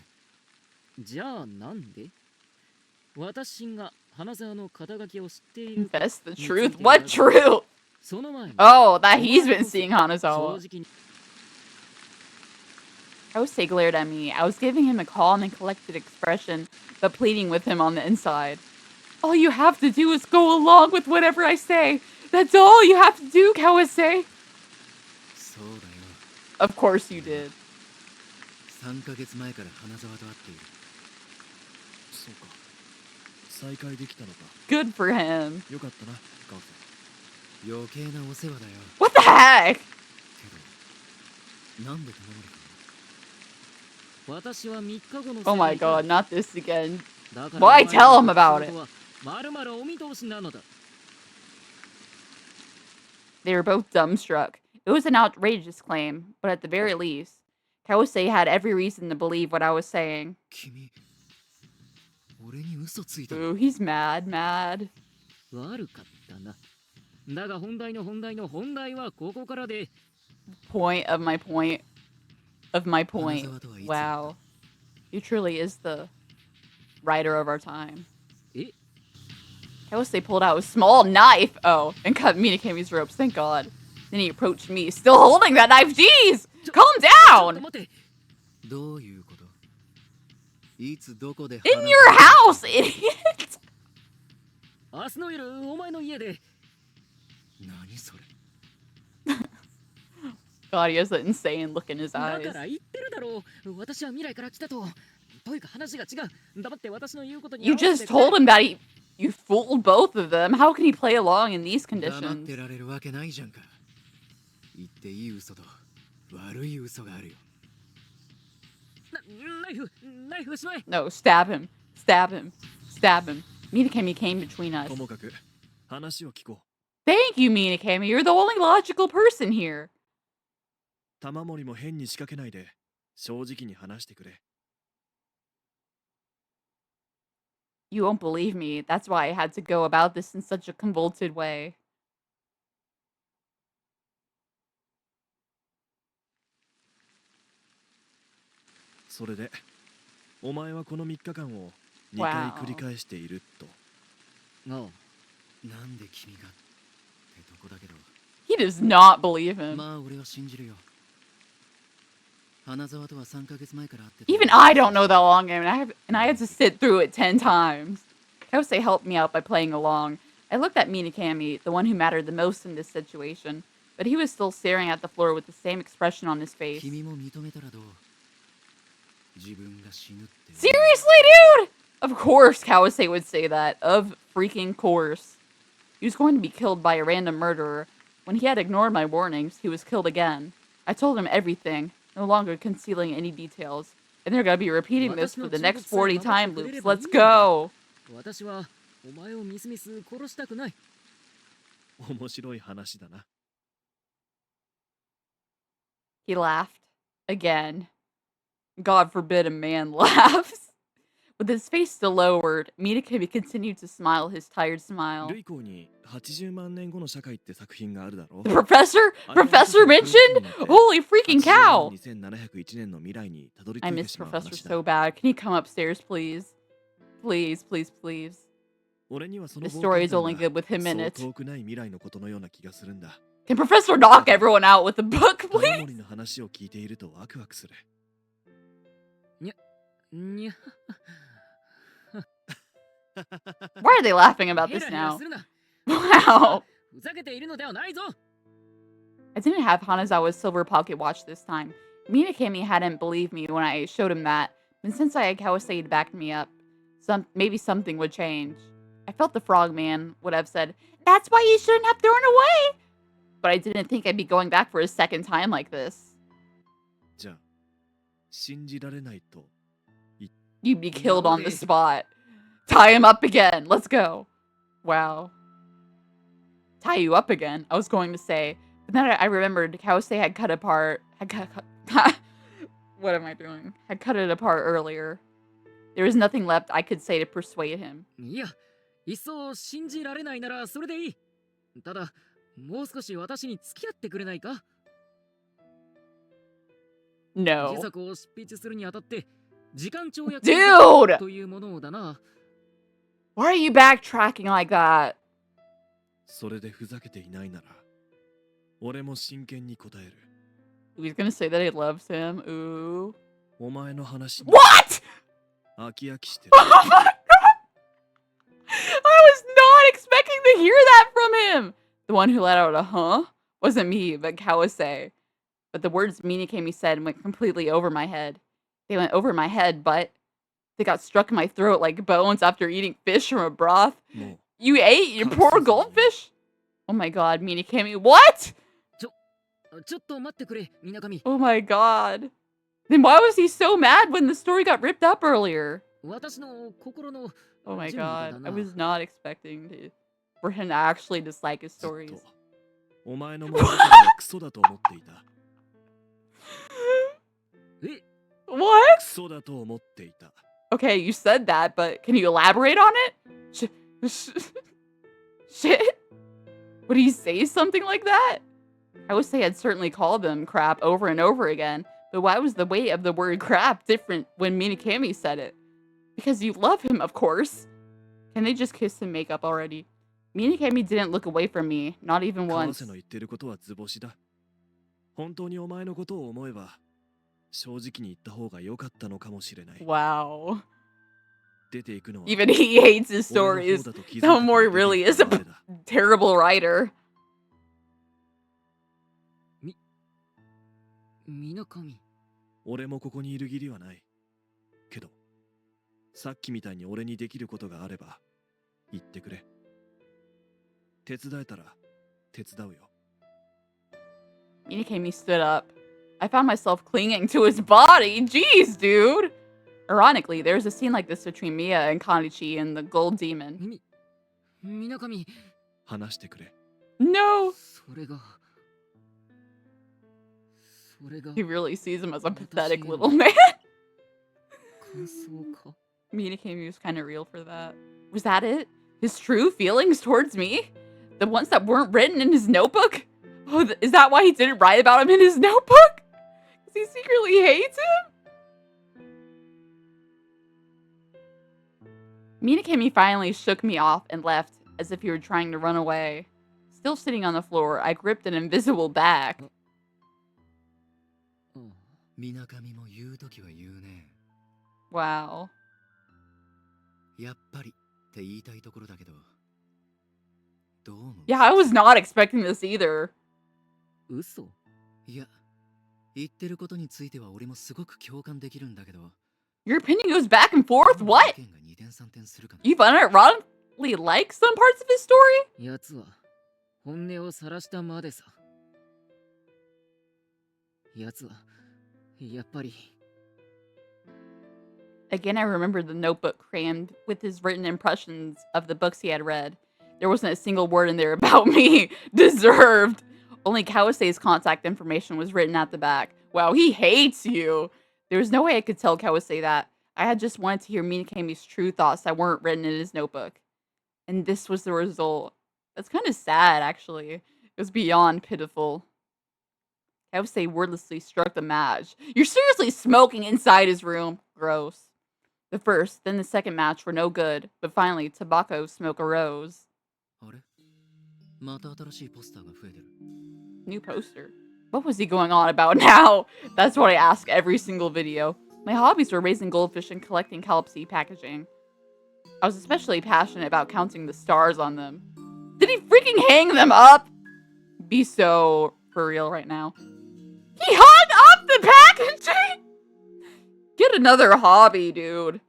じゃあなんで？私が花沢の肩書きを知っている。 Confess the truth? What truth? その前に、 Oh, that he's been seeing 正 Hanazawa. 直に Kose glared at me. I was giving him a calm and collected expression, but pleading with him on the inside. All you have to do is go along with whatever I say. That's all you have to do, Kawase. そうだよ。 Of course you did. 3ヶ月前から花沢と会っている。そうか。再会できたのか。 Good for him. よかったな川瀬。余計なお世話だよ。 What the heck? けど、なんで玉森君？私は3日後の Oh my god, not this again. だから Why tell him about it? まるまるお見通しなのだ。 They were both dumbstruck. It was an outrageous claim, but at the very least, Kawase had every reason to believe what I was saying. 君、俺に嘘ついた。 Ooh, he's mad, mad. 悪かったな。だが本題の本題はここからで。 Point of my point. Of my point. Wow. He truly is the writer of our time. え？ Kawase pulled out a small knife. Oh, and cut Minakami's ropes. Thank God. Then he approached me, still holding that knife. Jeez! Calm ちょっ down! と待って。どういうこと？いつどこで In your house, idiot! 明日の夜お前の家で。何それ？ God, he has that insane look in his だ eyes. から言ってるだろう。私は未来から来たと。というか話が違う。黙って私の言うことに You 合わせ just てくれ。 told him that you fooled both of them. How can he play along in these 黙っ conditions? てられるわけないじゃんか。言っていい嘘と悪い嘘があるよ。ナイフしまえ。 No, stab him. Stab him. Stab him. Minakami came between us. ともかく話を聞こう。 Thank you, Minakami. You're the only logical person here. 玉森も変に仕掛けないで正直に話してくれ。 You won't believe me. That's why I had to go about this in such a convoluted way. それでお前はこの3日間を2回 Wow. 繰り返していると。ああ。なんで君がってとこだけど。 He does not believe him. まあ俺は信じるよ。花沢とは3ヶ月前から会ってた。 Even I don't know that long game, and I had to sit through it 10 times. Kose helped me out by playing along. I looked at Minakami, the one who mattered the most in this situation, but he was still staring at the floor with the same expression on his face. 君も認めたらどう？自分が死ぬって。 Seriously, dude? Of course Kawase would say that. Of freaking course. He was going to be killed by a random murderer. When he had ignored my warnings, he was killed again. I told him everything, no longer concealing any details. And they're gonna be repeating this for the next 40 time loops. Let's go! 私はお前をみすみす殺したくない。面白い話だな。 He laughed. Again. God forbid a man laughs. With his face still lowered, Minakami continued to smile his tired smile. ルイコに80万年後の社会って作品があるだろ The professor? Professor mentioned? Holy freaking cow! 2701年の未来にたどり着 I いて miss しまう Professor 話だ。 so bad. Can he come upstairs, please? Please, please, please. 俺にはその The 冒 story 険 is only 談 good with him が in そう it. 遠くない未来のことのような気がするんだ。 Can Professor knock everyone out with a book, 玉 please? 森の話を聞いているとワクワクする。にゃ。Why are they laughing about ヘ this ラヘラ now? するな。 Wow. ふざけているのではないぞ。 I didn't have Hanazawa's silver pocket watch this time. Minakami hadn't believed me when I showed him that, and since I had Kawase backed me up, maybe something would change. I felt the frogman would have said, "That's why you shouldn't have thrown it away!" But I didn't think I'd be going back for a second time like this. じゃあ信じられないと You'd be killed on the spot. Tie him up again. Let's go. Wow. Tie you up again, I was going to say. But then I remembered Kawase had cut apart. What am I doing? Had cut it apart earlier. There was nothing left I could say to persuade him. いや、いっそ信じられないならそれでいい。ただ、もう少し私に付き合ってくれないか？ No. 自作を執筆するにあたって時間長約 Dude! というものだな。 Why are you backtracking like that? それでふざけていないなら俺も真剣に答える。 He's gonna say that he loves him. Ooh. お前の話に What? 飽き飽きしてる。 Oh my god! I was not expecting to hear that from him! The one who let out a huh? Wasn't me, but Kawase. But the words Minakami said went completely over my head. They went over my head, but they got stuck in my throat like bones after eating fish from a broth. もう You ate your poor goldfish? Oh my god, Minakami. What? ちょっと待ってくれ、みなかみ。 Oh my god. Then why was he so mad when the story got ripped up earlier? 私の心の Oh my 準備 god. だ I な。 was not expecting for him to actually dislike his ずっ stories. とお前の物語がクソだと思っていた。え、 What? クソだと思っていた。 Okay, you said that, but can you elaborate on it? Shit? Would he say something like that? I would say I'd certainly called them crap over and over again, but why was the weight of the word crap different when Minakami said it? Because you love him, of course. Can they just kiss and make up already? Minakami didn't look away from me, not even 川 once. 瀬の言ってることは図星だ。本当にお前のことを思えば正直に言った方が良かったのかもしれない。 Wow. 出ていくのは Even he hates his 俺の方 stories. だと気づいてた Tamamori really is a 出ていったまでだ。 terrible writer. みなかみ。俺もここにいる義理はない。けど、さっきみたいに俺にできることがあれば言ってくれ。手伝えたら手伝うよ。 Minakami stood up. I found myself clinging to his body. Jeez, dude. Ironically, there's a scene like this between Mia and Kanichi and the Gold Demon. みなかみ。話してくれ。 No! それが。それが He really sees him as a pathetic 私への little man. 感想か。 Minakami was kind of real for that. Was that it? His true feelings towards me? The ones that weren't written in his notebook? Oh, is that why he didn't write about him in his notebook? Because he secretly hates him? Minakami finally shook me off and left, as if he were trying to run away. Still sitting on the floor, I gripped an invisible bag. うん。みなかみも言うときは言うね。 Wow. やっぱりって言いたいところだけど。どう思う？ Yeah, I was not expecting this either. 嘘？いや、言ってることについては俺もすごく共感できるんだけど。 Your opinion goes back and forth? What? 意見が二転三転するかな。 You've unironically liked some parts of his story? やつは本音を晒したまでさ。やつはやっぱり。 Again, I remembered the notebook crammed with his written impressions of the books he had read. There wasn't a single word in there about me. Deserved. Only Kawase's contact information was written at the back. Wow, he hates you. There was no way I could tell Kawase that. I had just wanted to hear Minakami's true thoughts that weren't written in his notebook. And this was the result. That's kind of sad, actually. It was beyond pitiful. Kawase wordlessly struck the match. You're seriously smoking inside his room. Gross. The first, then the second match were no good, but finally, tobacco smoke arose. あれ？また新しいポスターが増えてる。 New poster. What was he going on about now? That's what I ask every single video. My hobbies were raising goldfish and collecting Calypsy packaging. I was especially passionate about counting the stars on them. Did he freaking hang them up? Be so for real right now. He hung up the packaging! Get another hobby, dude.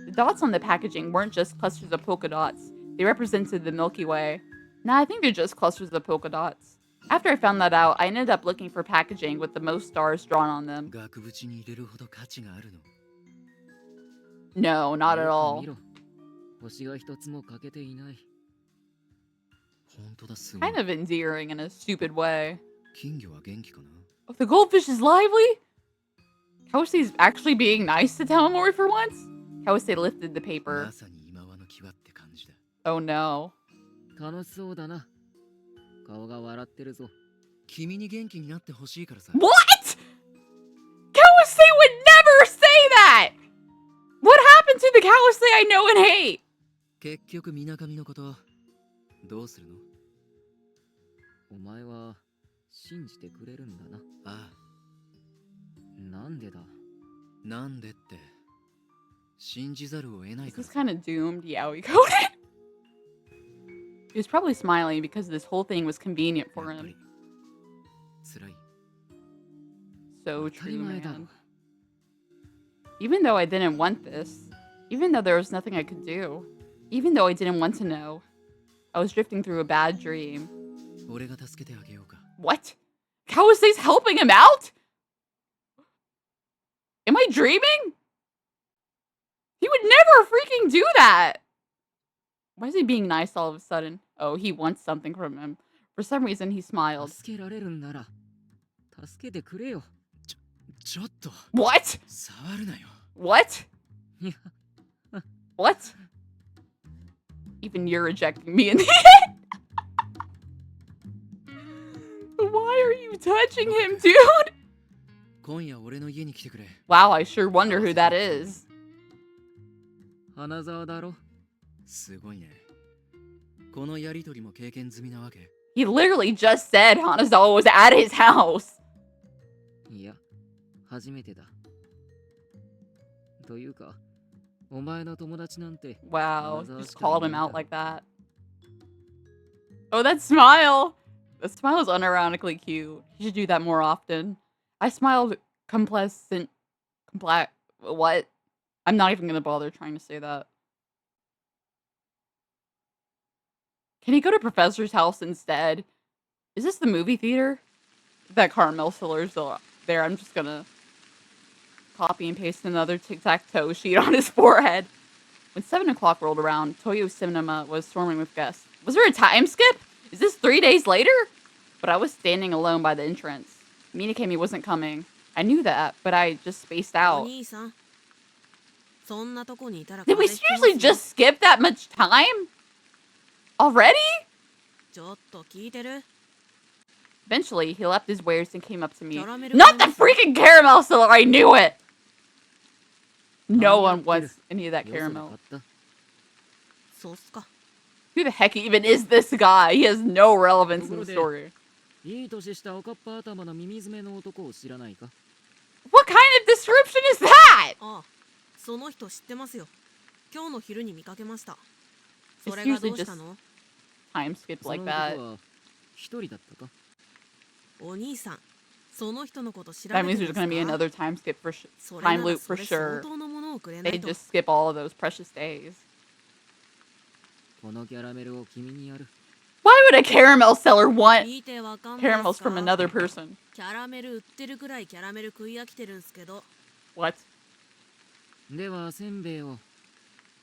The dots on the packaging weren't just clusters of polka dots. They represented the Milky Way. Nah, I think they're just clusters of polka dots. After I found that out, I ended up looking for packaging with the most stars drawn on them. 額縁に入れるほど価値があるの。 No, not at よく all. 見ろ。星が一つも欠けていない。本当だ、すごい。 Kind of endearing in a stupid way. 金魚は元気かな？ Oh, the goldfish is lively? Kawase actually being nice to Tamamori for once? Kawase lifted the paper. まさに今はの際って感じだ。 Oh no. 楽しそうだな。顔が笑ってるぞ。君に元気になってほしいからさ。 What? Kawase would never say that! What happened to the Kawase I know and hate? 結局、みなかみのことどうするの？お前は信じてくれるんだな。ああ、なんでだ？なんでって信じざるを得ない Is か this ら。 kind of doomed Yaoi coded? He was probably smiling because this whole thing was convenient や for っぱ him. り辛い。 So 当たり true, 前だろ man. Even though I didn't want this, even though there was nothing I could do, even though I didn't want to know, I was drifting through a bad dream. 俺が助けてあげようか。 What? Kawase's helping him out? Am I dreaming? He would never freaking do that! Why is he being nice all of a sudden? Oh, he wants something from him. For some reason, he smiled. 助けられるんなら助けてくれよ。ちょっと What? 触るなよ。 What? いや What? Even you're rejecting me in the Why are you touching him, dude? 今夜俺の家に来てくれ。 Wow, I sure wonder who that is. 花沢だろ。すごいね。このやりとりも経験済みなわけ。 He literally just said Hanazawa was at his house. いや、初めてだ。というか、お前の友達なんて。 Wow, Hanazawa just しかい called な him い out だろ。 like that. Oh, that smile! The smile is unironically cute. He should do that more often. I smiled complacent. What? I'm not even gonna bother trying to say that. Can he go to Professor's house instead? Is this the movie theater? That caramel filler's there. I'm just gonna copy and paste another tic-tac-toe sheet on his forehead. When 7 o'clock rolled around, Toyo Cinema was swarming with guests. Was there a time skip? Is this 3 days later? But I was standing alone by the entrance. Minakami wasn't coming. I knew that, but I just spaced out. 兄さん、そんなとこにいたら Did we 風邪ひき seriously ますよ。 just skip that much time? Already? ちょっと聞いてる？ Eventually, he left his wares and came up to me. Caramel Not the caramel. freaking caramel seller! I knew it! No Ah, one wants any of that よそで買 caramel. った。そうっすか。 Who the heck even is this guy? He has no relevance in the ところで、 story. いい年したおかっぱ頭のミミズメの男を知らないか？ What kind of description is that? ああ、その人知ってますよ。今日の昼に見かけました。そ It's れがど usually うした just の？ time skip その like 男 that. は一人だったか？お兄さん、その人のこと調 That べ means て there's ま gonna be すか？ another time skip for それな time ら loop そ for れ相 sure. 当のものをくれな They いと。 just skip all of those precious days. このキャラメルを君にやる。 Why would a caramel seller want 見てわかんないで caramels す from か？ another person? キャラメル売ってるくらいキャラメル食い飽きてるんすけど。 What? ではせんべいを。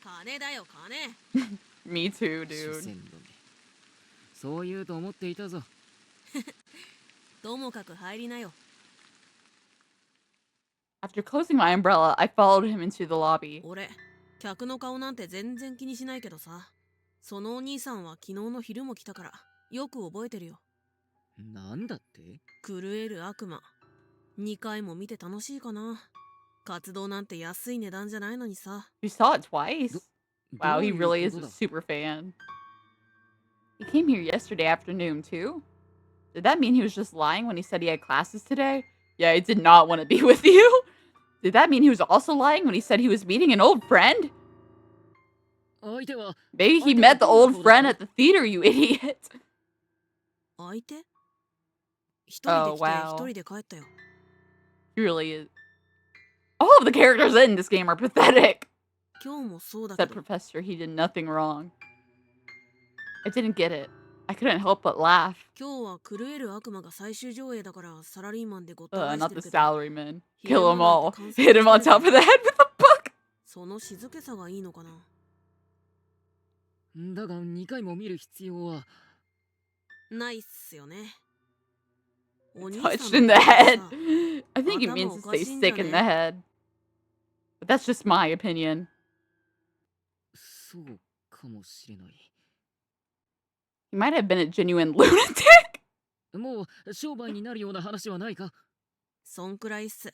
金だよ金。 Me too, 主 dude. 戦度め。そう言うと思っていたぞ。ともかく入りなよ。 After closing my umbrella, I followed him into the lobby. 俺、客の顔なんて全然気にしないけどさ。そのお兄さんは昨日の昼も来たからよく覚えてるよ。なんだって？狂える悪魔。2回も見て楽しいかな。活動なんて安い値段じゃないのにさ。 You saw it twice. Wow, どう he いう really こ is と a だ？ super fan. He came here yesterday afternoon, too? Did that mean he was just lying when he said he had classes today? Yeah, I did not want to be with you. Did that mean he was also lying when he said he was meeting an old friend? 相手は Maybe he 相手 met は the どんな old 顔だっ friend た at the theater, you idiot. 相手一人で Oh, 来て wow. 一人で帰ったよ。 He really is. All of the characters in this game are pathetic. 今日もそうだけ Said ど、 Professor, he did nothing wrong. I didn't get it. I couldn't help but laugh. 今日は狂える悪魔が最終上映だからサラリーマンでごった返し Not て the るけど、 salaryman. 昼 Kill 間 them なん all. て完成 Hit him して on るぜ。 top of the head with a book. その静けさがいいのかな。だが2回も見る必要は。ないっすよね。お兄 Touched さん in の the 顔が head. さ、 I think he 頭 means お to か say しいんじゃ sick in the ね？ head. But that's just my opinion. そうかもしれない。 He might have been a genuine lunatic. もう商売になるような話はないか。そんくらいっす。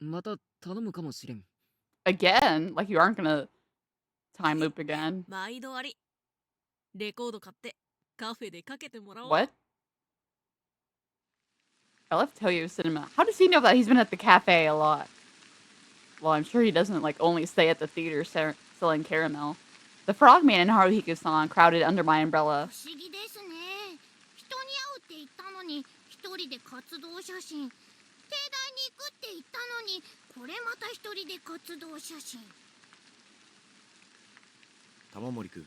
また頼むかもしれん。 Again? Like you aren't gonna time loop again. 毎度あり。レコード買ってカフェでかけてもらおう。 What? I left Toyo Cinema. How does he know that he's been at the cafe a lot? Well, I'm sure he doesn't like only stay at the theater selling caramel. The Frogman and Haruhiko-san crowded under my umbrella. 不思議ですね。人に会うって言ったのに一人で活動写真。帝大に行くって言ったのにこれまた一人で活動写真。玉森くん、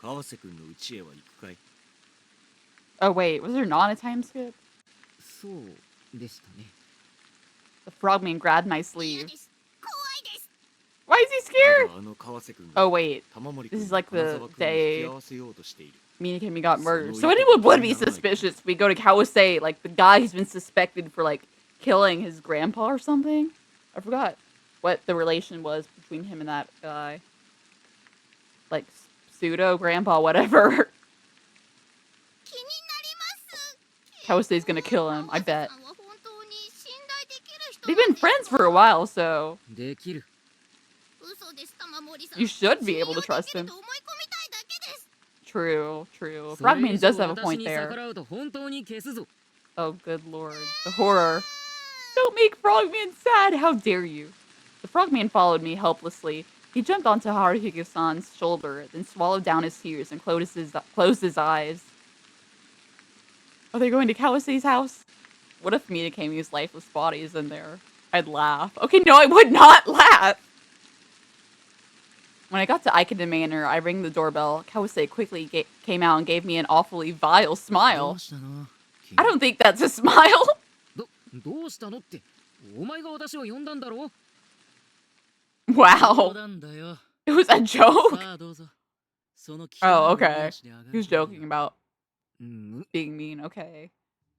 川瀬くんの家へは行くかい？ Oh wait, was there not a time skip? そうでしたね。 The Frogman grabbed my 嫌 sleeve. です。怖いです。 Why is he ま scared? だあの川瀬くんが Oh wait, 玉森くん this に is like 金 the 沢くんを引き day 合わせようとしている。 Minakami got murdered. So So we anyone would be don't like- suspicious if we go to Kawase, like the guy who's been suspected for like killing his grandpa or something. I forgot what the relation was between him and that guy. Like pseudo grandpa, whatever. 気になります。 Kawase's gonna kill him, I bet. 川瀬さんは本当に信頼できる人 They've なん been ですか？ friends for a while, so できる。嘘です、玉森さん。 you should be able to 信用で trust きる him. と思い込みたいだけです。 True, true. それ Frogman 以 does 上 have a 私 point に there. 逆らうと本当に消すぞ。 Oh, good lord. The horror. Don't make Frogman sad! How dare you! The Frogman followed me helplessly. He jumped onto Haruhiko-san's shoulder, then swallowed down his tears and closed his eyes. Are they going to Kawase's house? What if Minakami's lifeless body is in there? I'd laugh. Okay, no, I would not laugh! When I got to Aikiden Manor, I rang the doorbell. Kawase quickly came out and gave me an awfully vile ど smile. うしたの？ I don't think that's a smile. どうしたのって。お前が私を呼んだんだろう。 Wow. 冗談だよ。 It was a joke. さあどうぞ。その Oh, 気 okay. のしで上がる He was といい joking よ。 about む being mean. Okay.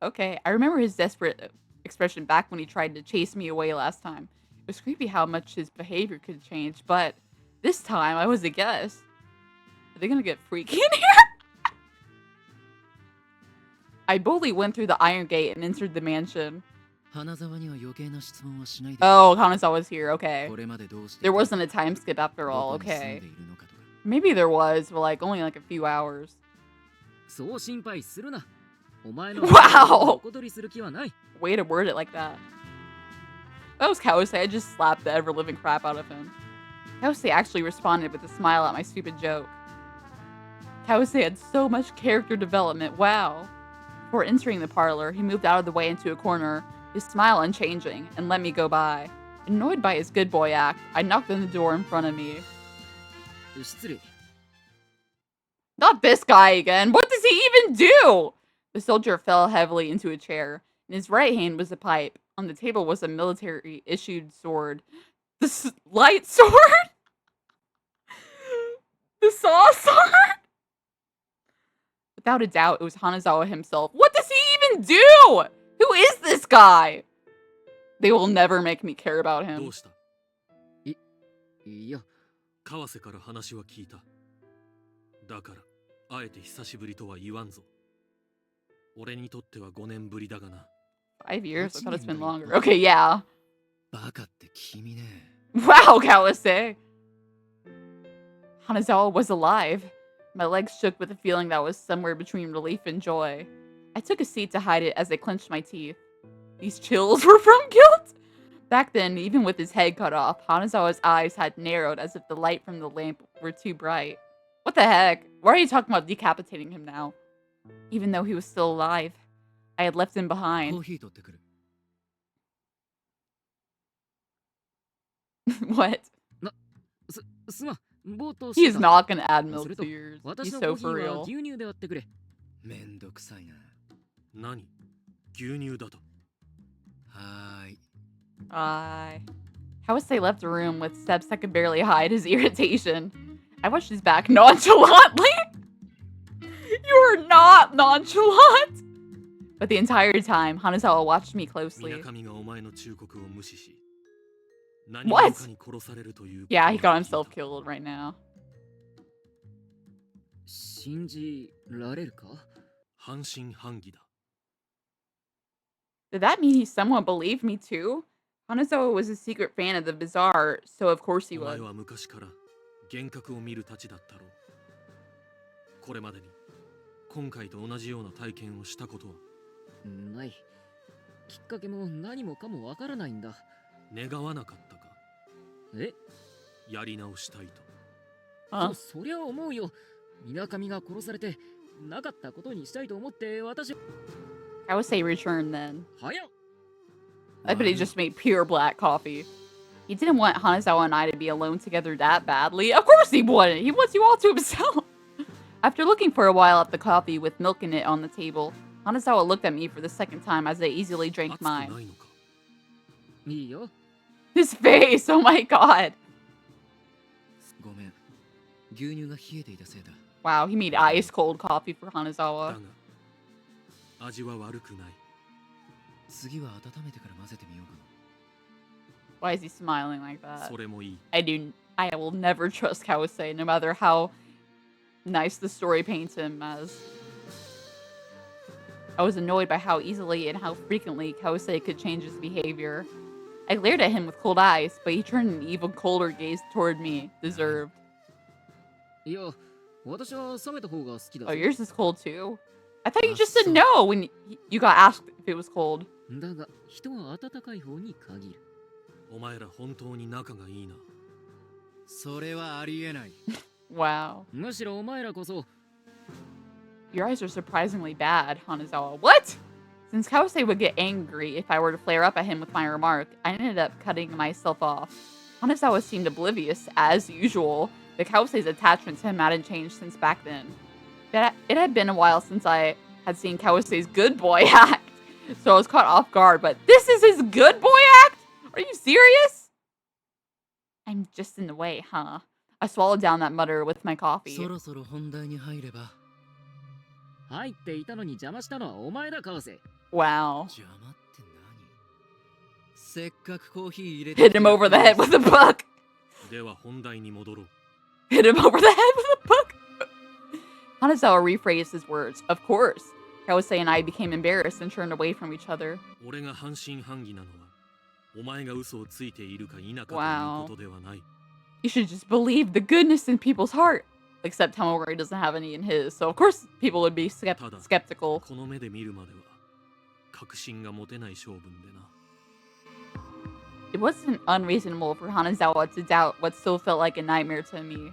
Okay. I remember his desperate expression back when he tried to chase me away last time. It was creepy how much his behavior could change, but this time I was a guest. Are they gonna get freaky in here? I boldly went through the iron gate and entered the mansion. 花沢には余計な質問はしないで。 Oh, Kanazawa's here. Okay. これまでどうして There wasn't a time skip after ど all. こに住ん Okay. でいるのかとか。 Maybe there was, but like only like a few hours. そう心配するな。お前の Wow! おことりする気はない。 Way to word it like that. That was Kawase. I just slapped the ever living crap out of him. Kawase actually responded with a smile at my stupid joke. Kawase had so much character development. Wow. Before entering the parlor, he moved out of the way into a corner, his smile unchanging, and let me go by. Annoyed by his good boy act, I knocked on the door in front of me. 失礼。 Not this guy again. What does he even do? The soldier fell heavily into a chair. In his right hand was a pipe. On the table was a military-issued sword. The light sword? The saw sword? Without a doubt, it was Hanazawa himself. What does he even do? Who is this guy? They will never make me care about ど him. うした？いや、川瀬から話は聞いた。だから、あえて久しぶりとは言わんぞ。俺にとっては5年ぶりだがな。5 years? I thought it's been longer. Okay, yeah. バカって君ね。 Wow, Kawase! Hanazawa was alive. My legs shook with a feeling that was somewhere between relief and joy. I took a seat to hide it as I clenched my teeth. These chills were from guilt? Back then, even with his head cut off, Hanazawa's eyes had narrowed as if the light from the lamp were too bright. What the heck? Why are you talking about decapitating him now? Even though he was still alive, I had left him コー behind. ヒー取ってくる。 What? すまん、ぼーっと He して is た。 not gonna add そ milk れ to と yours. 私 He's の so コーヒ for ーは real. 牛乳で割ってくれ。めんどくさいな。何牛乳だと。はーい。Kawase left the room with steps that could barely hide his irritation. I watched his back nonchalantly. You are not nonchalant. But the entire time, Hanazawa watched me み closely. なかみがお前の忠告を無視し、 What? 何者かに殺されるということ Yeah, だ he と got 聞いた himself killed right now. 信じられるか？半信半疑だ。 Did that mean he somewhat believed me too? Hanazawa was a secret fan of the bazaar, so of course he お前 would. は昔から幻覚を見るたちだったろう。これまでに今回と同じような体験をしたことはない。きっかけも何もかもわからないんだ。願わなかったか。え？やり直したいと。 Huh? そりゃ思うよ。みなかみが殺されてなかったことにしたいと思って私。 Kawase returned then. 早っ。 I bet he just made pure black coffee. He didn't want Hanazawa and I to be alone together that badly. Of course he wouldn't. He wants you all to himself. After looking for a while at the coffee with milk in it on the table, Hanazawa looked at me for the second time as I easily 熱 drank くな mine. いのか。いいよ。 His face! Oh my god! ごめん。牛乳が冷えていたせいだ。 Wow, he made ice cold coffee for だ Hanazawa. が味は悪くない。次は温めてから混ぜてみようかな。 Why is he smiling like that? それもいい。 I will never trust Kawase, no matter how nice the story paints him as. I was annoyed by how easily and how frequently Kawase could change his behavior. I glared at him with cold eyes, but he turned an even colder gaze toward me. Deserved. いや、私は冷めた方が好きだ Oh, ぞ。 yours is cold too? I thought you just said no when you got asked if it was cold. だが、人は温かい方に限る。お前ら本当に仲がいいな。それはありえない。 Wow. むしろお前らこそ、 Your eyes are surprisingly bad, Hanazawa. What? Since Kawase would get angry if I were to flare up at him with my remark, I ended up cutting myself off. Hanazawa seemed oblivious, as usual, but Kawase's attachment to him hadn't changed since back then. It had been a while since I had seen Kawase's good boy act, so I was caught off guard, but this is his good boy act? Are you serious? I'm just in the way, huh? I swallowed down that mutter with my coffee. そろそろ本題に入れば。入っていたのに邪魔したのはお前だ、川瀬。 Wow. 邪魔って何？せっかくコーヒー入れて。 Hit him over the head with a book. では本題に戻ろう。 Hit him over the head with a book. Hanazawa rephrased his words. Of course. Kawase and I became embarrassed and turned away from each other. 俺が半信半疑なのは、お前が嘘をついているか否かということではない。 You should just believe the goodness in people's heart. Except Tamamori doesn't have any in his, so of course people would be skeptical. この目で見るまでは確信が持てない性分でな。 It wasn't unreasonable for Hanazawa to doubt what still felt like a nightmare to me.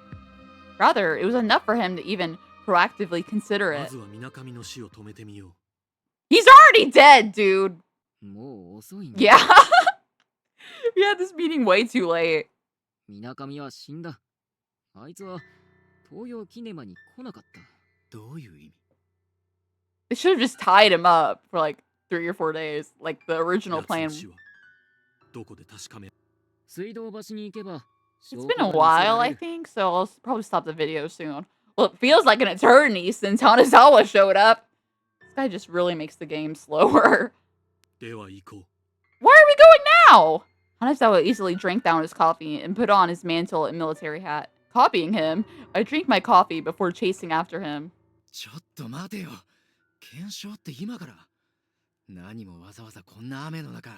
Rather, it was enough for him to even proactively consider ま it. ずは水上の死を止めてみよ He's already dead, dude! もう遅いんだ。 Yeah. We had this meeting way too late. みなかみは死んだ。あいつは東洋キネマに来なかった。どういう意味？ They should have just tied him up for like 3 or 4 days, like the う。 original 奴 plan. の死はどこで確かめ。水道橋に行けば。 It's been a while, I think, so I'll probably stop the video soon. Well, it feels like an eternity since Hanazawa showed up. This guy just really makes the game slower. では行こう。 Where are we going now? Hanazawa easily drank down his coffee and put on his mantle and military hat. Copying him, I drank my coffee before chasing after him. ちょっと待てよ。検証って今から。何もわざわざこんな雨の中。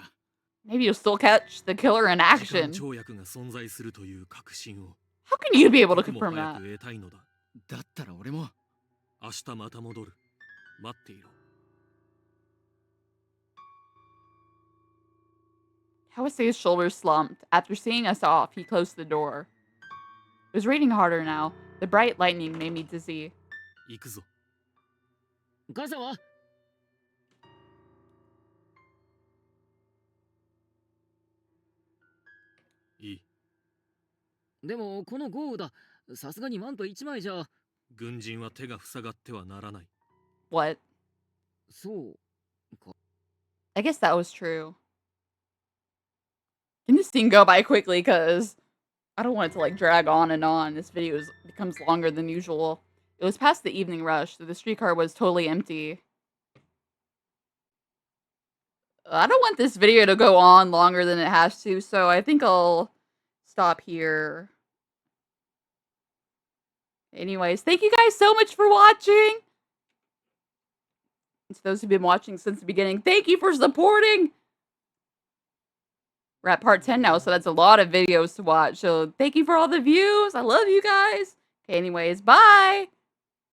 Maybe you'll still catch the killer in 時間 action. 跳躍が存在するという確信を How can you be able to 僕も confirm 早 that? く得たいのだ。だったら俺も。明日また戻る。待っていろ。Kawase's shoulders slumped. After seeing us off, he closed the door. It was raining harder now. The bright lightning made me dizzy. 行くぞ。傘は？いい。でもこの豪雨だ。さすがにマント1枚じゃ。軍人は手が塞がってはならない。What? そう。 I guess that was true. Can this scene go by quickly? Because I don't want it to like drag on and on. This video becomes longer than usual. It was past the evening rush, so the streetcar was totally empty. I don't want this video to go on longer than it has to, so I think I'll stop here. Anyways, thank you guys so much for watching. And to those who've been watching since the beginning, thank you for supporting. We're at part 10 now, so that's a lot of videos to watch. So thank you for all the views. I love you guys. Okay, anyways, bye.